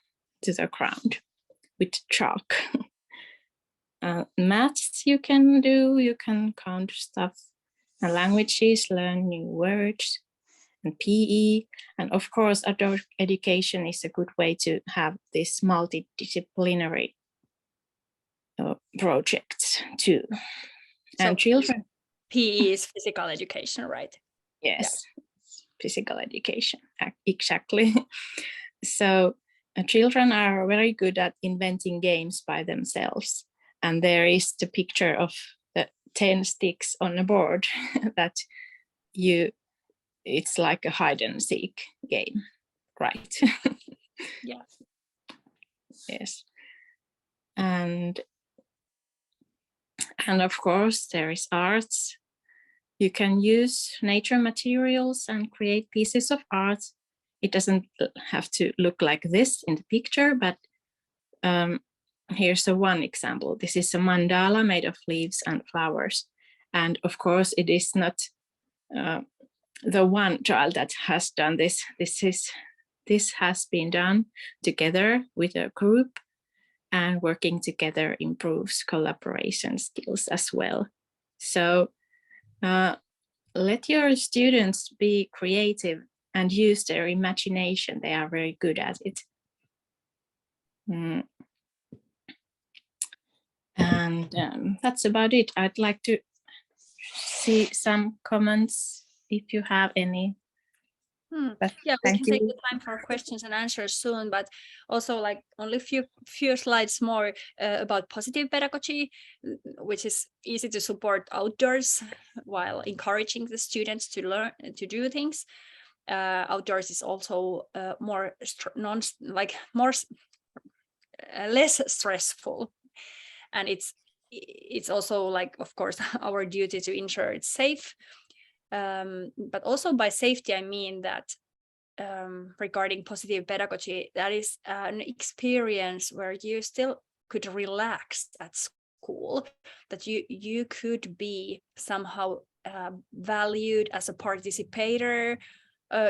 to the ground with chalk. Maths you can do, you can count stuff, and languages, learn new words, and PE. And of course, adult education is a good way to have this multidisciplinary projects too. So and children. PE is physical education, right? Yes, yeah. Physical education, exactly. So children are very good at inventing games by themselves. And there is the picture of the 10 sticks on a board that it's like a hide and seek game, right? Yeah. Yes. And of course, there is arts. You can use nature materials and create pieces of art. It doesn't have to look like this in the picture, but here's one example. This is a mandala made of leaves and flowers. And of course, it is not the one child that has done this. This has been done together with a group, and working together improves collaboration skills as well. So let your students be creative and use their imagination. They are very good at it. And that's about it. I'd like to see some comments if you have any. But Yeah, we thank can take you. the time for questions and answers soon, but also like only few slides more about positive pedagogy, which is easy to support outdoors while encouraging the students to learn to do things. Outdoors is also less stressful, and it's also like, of course, our duty to ensure it's safe. But also by safety, I mean that regarding positive pedagogy, that is an experience where you still could relax at school, that you could be somehow valued as a participator.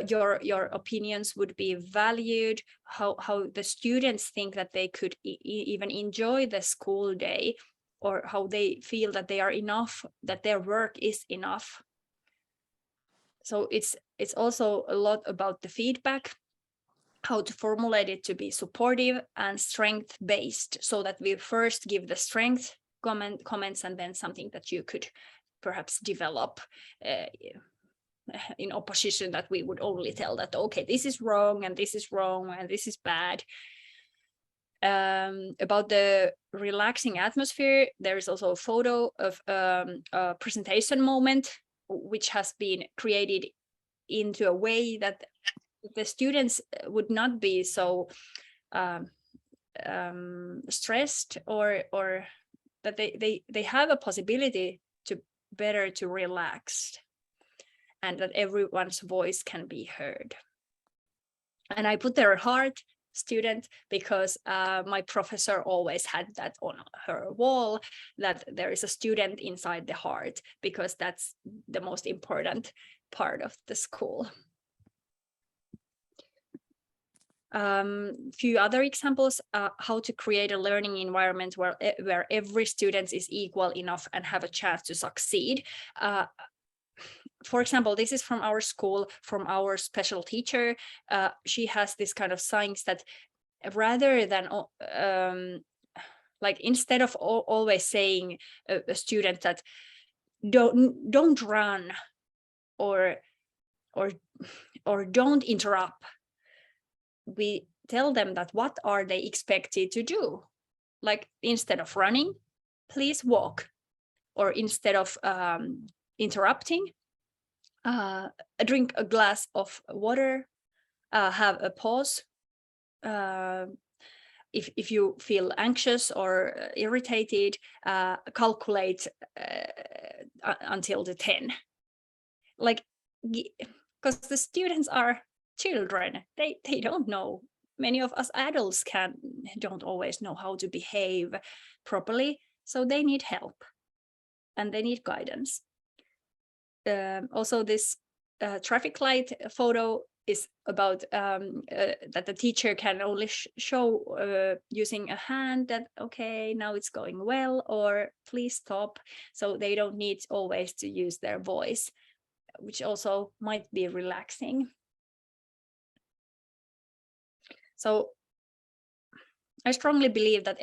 Your opinions would be valued, how the students think that they could even enjoy the school day, or how they feel that they are enough, that their work is enough. So it's also a lot about the feedback, how to formulate it to be supportive and strength-based, so that we first give the strength comments and then something that you could perhaps develop in opposition, that we would only tell that, okay, this is wrong and this is wrong and this is bad. About the relaxing atmosphere, there is also a photo of a presentation moment, which has been created into a way that the students would not be so stressed, or that they have a possibility to better to relax, and that everyone's voice can be heard. And I put their heart student because my professor always had that on her wall, that there is a student inside the heart, because that's the most important part of the school. Few other examples, how to create a learning environment where every student is equal enough and have a chance to succeed. For example, this is from our school, from our special teacher. She has this kind of signs that rather than like, instead of always saying a student that don't run or don't interrupt, we tell them that what are they expected to do. Like, instead of running, please walk, or instead of interrupting, drink a glass of water, have a pause. If you feel anxious or irritated, calculate until the 10. Like, because the students are children, they don't know. Many of us adults don't always know how to behave properly, so they need help and they need guidance. Also, this traffic light photo is about that the teacher can only show using a hand that, okay, now it's going well, or please stop. So they don't need always to use their voice, which also might be relaxing. So I strongly believe that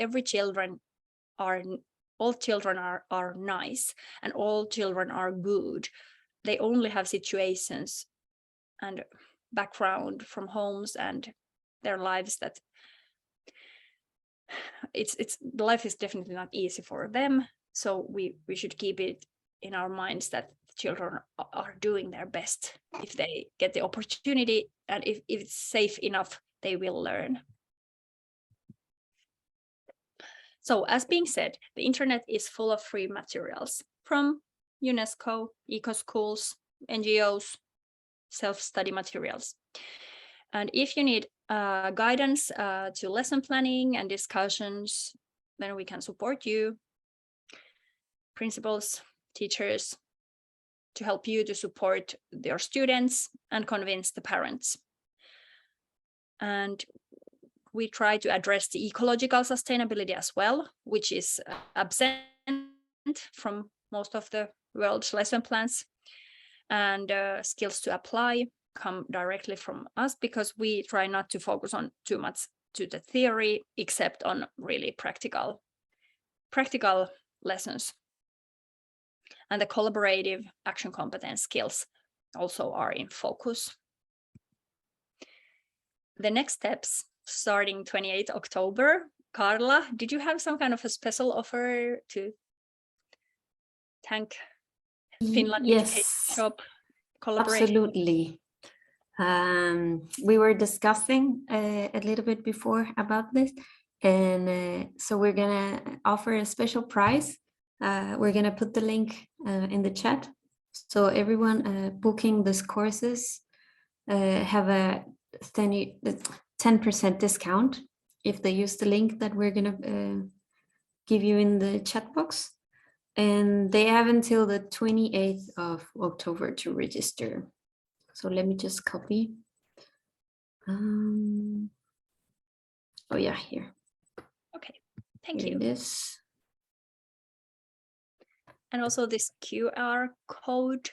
all children are nice, and all children are good. They only have situations and background from homes and their lives that life is definitely not easy for them. So we should keep it in our minds that children are doing their best. If they get the opportunity, and if it's safe enough, they will learn. So, as being said, the internet is full of free materials from UNESCO, eco-schools, NGOs, self-study materials. And if you need guidance to lesson planning and discussions, then we can support you, principals, teachers, to help you to support your students and convince the parents. And we try to address the ecological sustainability as well, which is absent from most of the world's lesson plans. And skills to apply come directly from us, because we try not to focus on too much to the theory, except on really practical lessons. And the collaborative action competence skills also are in focus. the next steps starting 28th October. Carla, did you have some kind of a special offer to thank Finland Education Yes, Shop collaboration? absolutely. We were discussing a little bit before about this, and so we're gonna offer a special prize. We're gonna put the link in the chat, so everyone booking these courses have a 10% discount if they use the link that we're gonna give you in the chat box. And they have until the 28th of October to register. So let me just copy. Oh yeah, here. Okay, thank Here you. it is. And also this QR code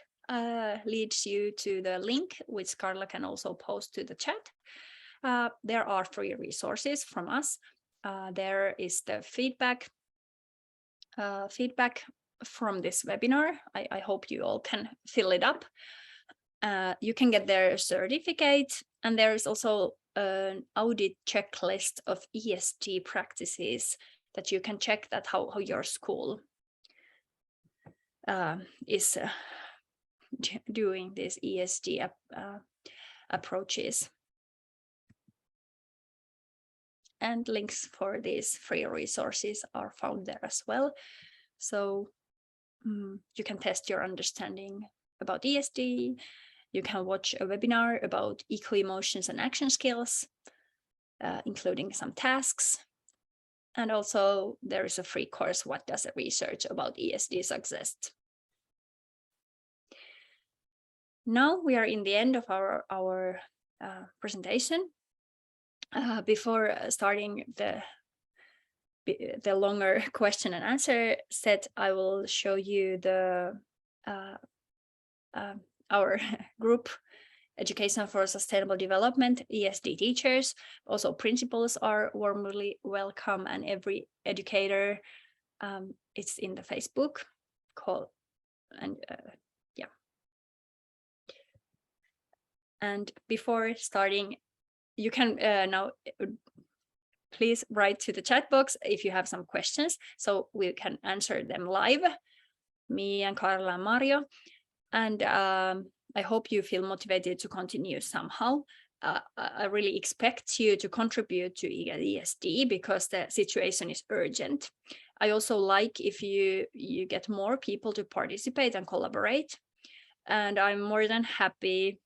leads you to the link, which Carla can also post to the chat. There are free resources from us. There is the feedback from this webinar. I hope you all can fill it up. You can get their certificate, and there is also an audit checklist of ESG practices that you can check that how your school is doing these ESG approaches. And links for these free resources are found there as well. So you can test your understanding about ESG. You can watch a webinar about eco-emotions and action skills, including some tasks. And also there is a free course, What Does a Research About ESG Suggest? Now we are in the end of our presentation. Before starting the longer question and answer set, I will show you the our group Education for Sustainable Development, ESD teachers. Also principals are warmly welcome, and every educator. It's in the Facebook call, and yeah. And before starting, you can now please write to the chat box if you have some questions, so we can answer them live, me and Carla and Mario. And I hope you feel motivated to continue somehow. I really expect you to contribute to ESD because the situation is urgent. I also like if you get more people to participate and collaborate. And I'm more than happy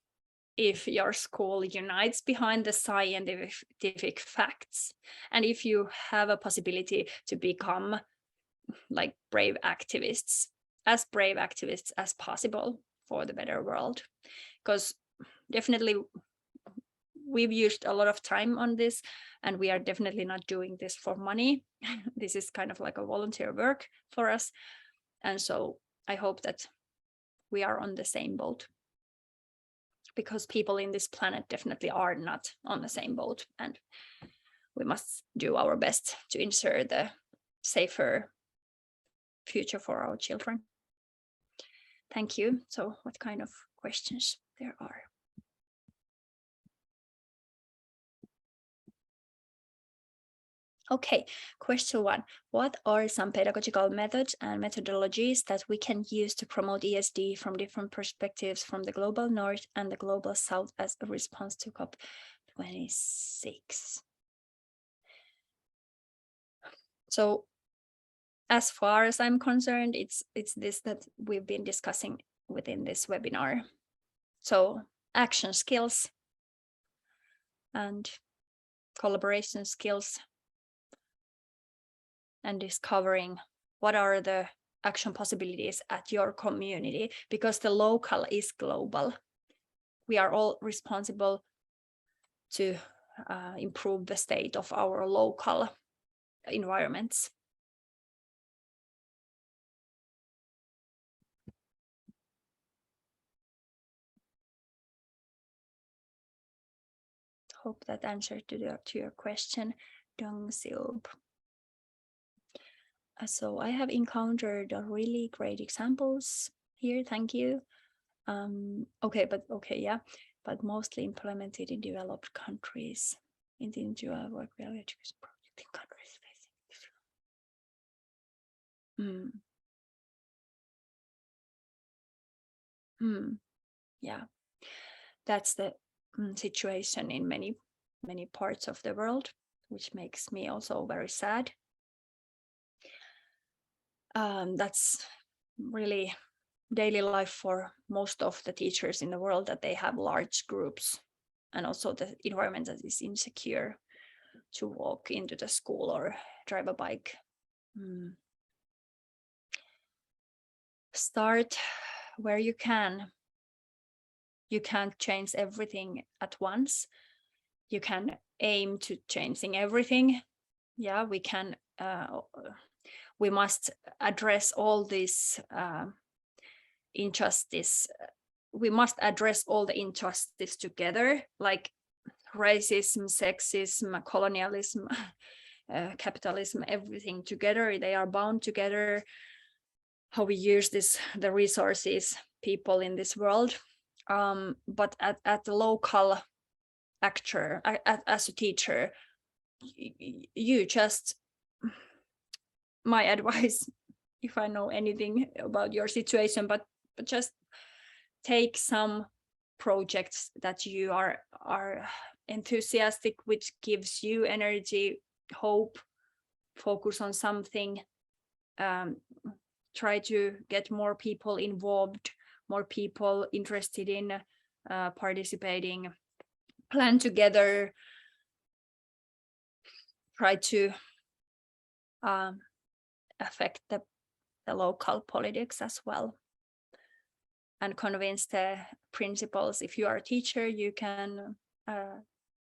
if your school unites behind the scientific facts, and if you have a possibility to become like brave activists as possible for the better world. Because definitely we've used a lot of time on this, and we are definitely not doing this for money. This is kind of like a volunteer work for us. And so I hope that we are on the same boat, because people in this planet definitely are not on the same boat, and we must do our best to ensure the safer future for our children. Thank you. So what kind of questions there are? Okay, question 1. What are some pedagogical methods and methodologies that we can use to promote ESD from different perspectives from the global north and the global south as a response to COP26? So as far as I'm concerned, it's this that we've been discussing within this webinar. So action skills and collaboration skills, and discovering what are the action possibilities at your community, because the local is global. We are all responsible to improve the state of our local environments. Hope that answered to your question, Dong Silb. So I have encountered really great examples here. Thank you. Okay, yeah. but mostly implemented in developed countries. Individual work value education project in countries facing. Yeah, that's the situation in many parts of the world, which makes me also very sad. That's really daily life for most of the teachers in the world, that they have large groups, and also the environment that is insecure to walk into the school or drive a bike. Start where you can. You can't change everything at once. You can aim to changing everything. Yeah, we can. We must address all this injustice. We must address all the injustice together, like racism, sexism, colonialism, capitalism, everything together. They are bound together. How we use the resources, people in this world. But at the local actor, as a teacher, you just, my advice, if I know anything about your situation, but just take some projects that you are enthusiastic, which gives you energy, hope, focus on something. Try to get more people involved, more people interested in participating, plan together, try to affect the local politics as well, and convince the principals. If you are a teacher, you can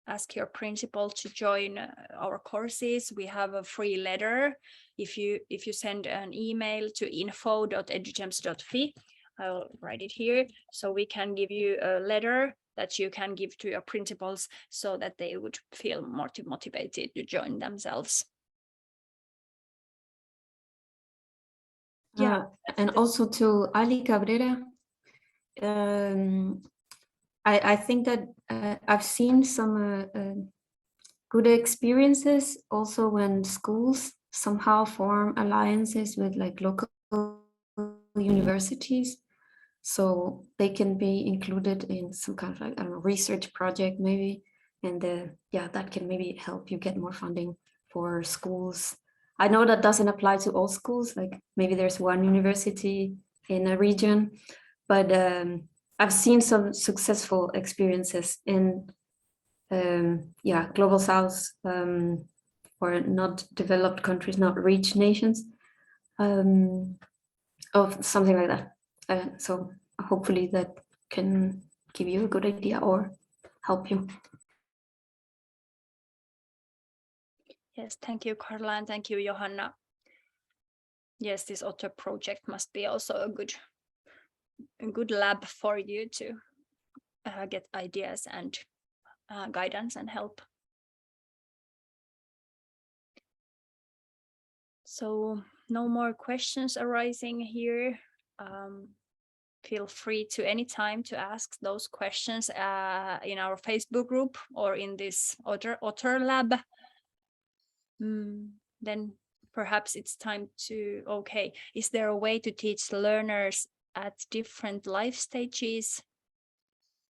ask your principal to join our courses. We have a free letter. If you send an email to info.edugems.fi, I'll write it here, so we can give you a letter that you can give to your principals, so that they would feel more motivated to join themselves. Yeah, and also to Ali Cabrera, I think that I've seen some good experiences also when schools somehow form alliances with like local universities, so they can be included in some kind of like, I don't know, research project maybe, and yeah, that can maybe help you get more funding for schools. I know that doesn't apply to all schools, like maybe there's one university in a region, but I've seen some successful experiences in global south, or not developed countries, not rich nations, of something like that. So hopefully that can give you a good idea or help you. Yes, thank you, Carla, and thank you, Johanna. Yes, this Otter project must be also a good lab for you to get ideas and guidance and help. So no more questions arising here. Feel free to anytime to ask those questions in our Facebook group or in this Otter lab. Then perhaps it's time to, okay, is there a way to teach learners at different life stages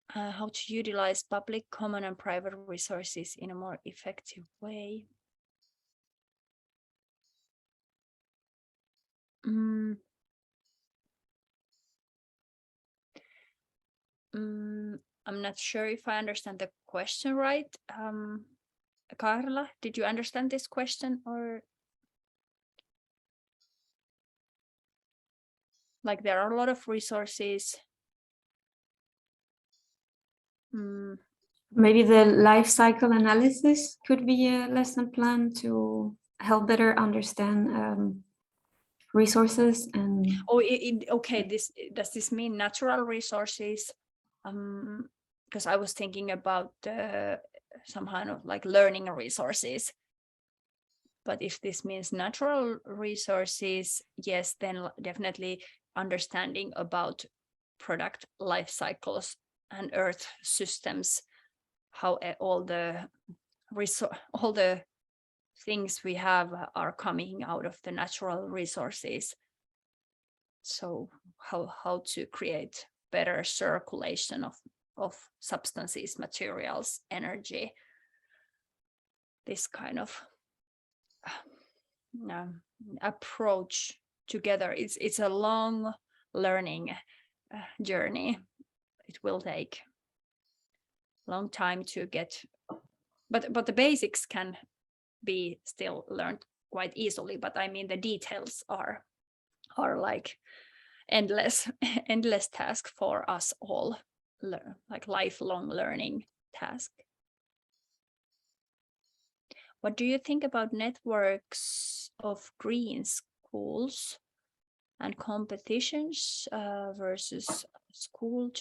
how to utilize public, common and private resources in a more effective way? I'm not sure if I understand the question right. Carla, did you understand this question, or like there are a lot of resources? Maybe the life cycle analysis could be a lesson plan to help better understand resources. And okay, does this mean natural resources? Because I was thinking about some kind of like learning resources. But if this means natural resources, yes, then definitely understanding about product life cycles and Earth systems, how all the things we have are coming out of the natural resources. So how to create better circulation of substances, materials, energy, this kind of approach together. It's a long learning journey. It will take a long time to get, but the basics can be still learned quite easily. But I mean, the details are like endless task for us all, like lifelong learning task. What do you think about networks of green schools and competitions versus schools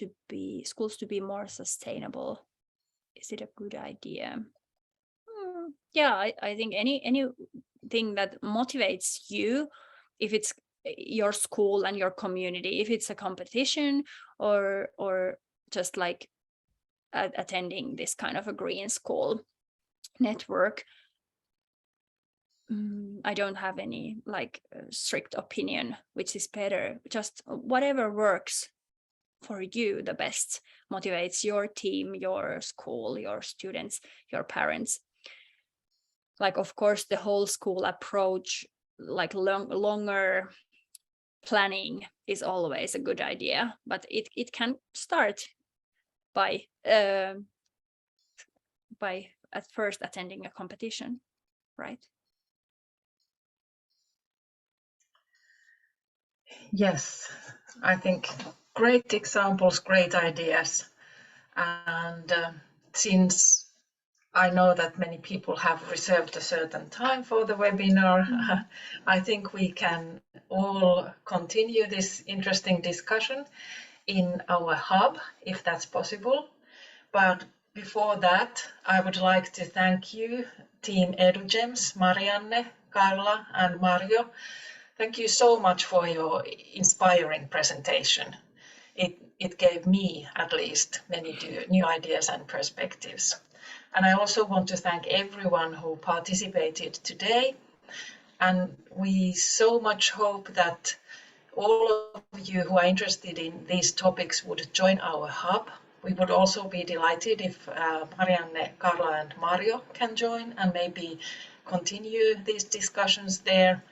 to be more sustainable? Is it a good idea? Yeah, I think anything that motivates you, if it's your school and your community, if it's a competition or just like attending this kind of a green school network. I don't have any like strict opinion which is better, just whatever works for you the best, motivates your team, your school, your students, your parents. Like, of course, the whole school approach, like longer planning is always a good idea, but it can start by at first attending a competition, right? Yes, I think great examples, great ideas. And since I know that many people have reserved a certain time for the webinar, I think we can all continue this interesting discussion in our hub, if that's possible. But before that, I would like to thank you, Team EduGems, Marianne, Carla, and Mario. Thank you so much for your inspiring presentation. It gave me, at least, many new ideas and perspectives. And I also want to thank everyone who participated today. And we so much hope that all of you who are interested in these topics would join our hub. We would also be delighted if Marianne, Carla, and Mario can join and maybe continue these discussions there.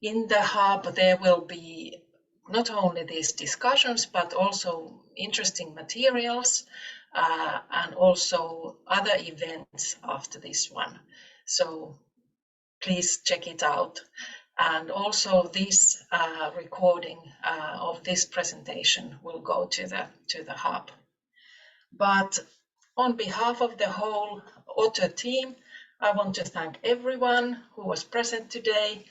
In the hub, there will be not only these discussions, but also interesting materials and also other events after this one. So please check it out. And also this recording of this presentation will go to the hub. But on behalf of the whole Otter team, I want to thank everyone who was present today.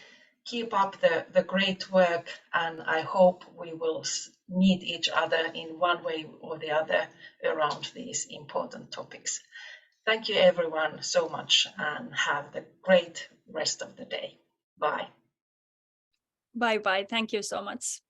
Keep up the great work, and I hope we will meet each other in one way or the other around these important topics. Thank you everyone so much, and have the great rest of the day. Bye. Bye-bye. Thank you so much.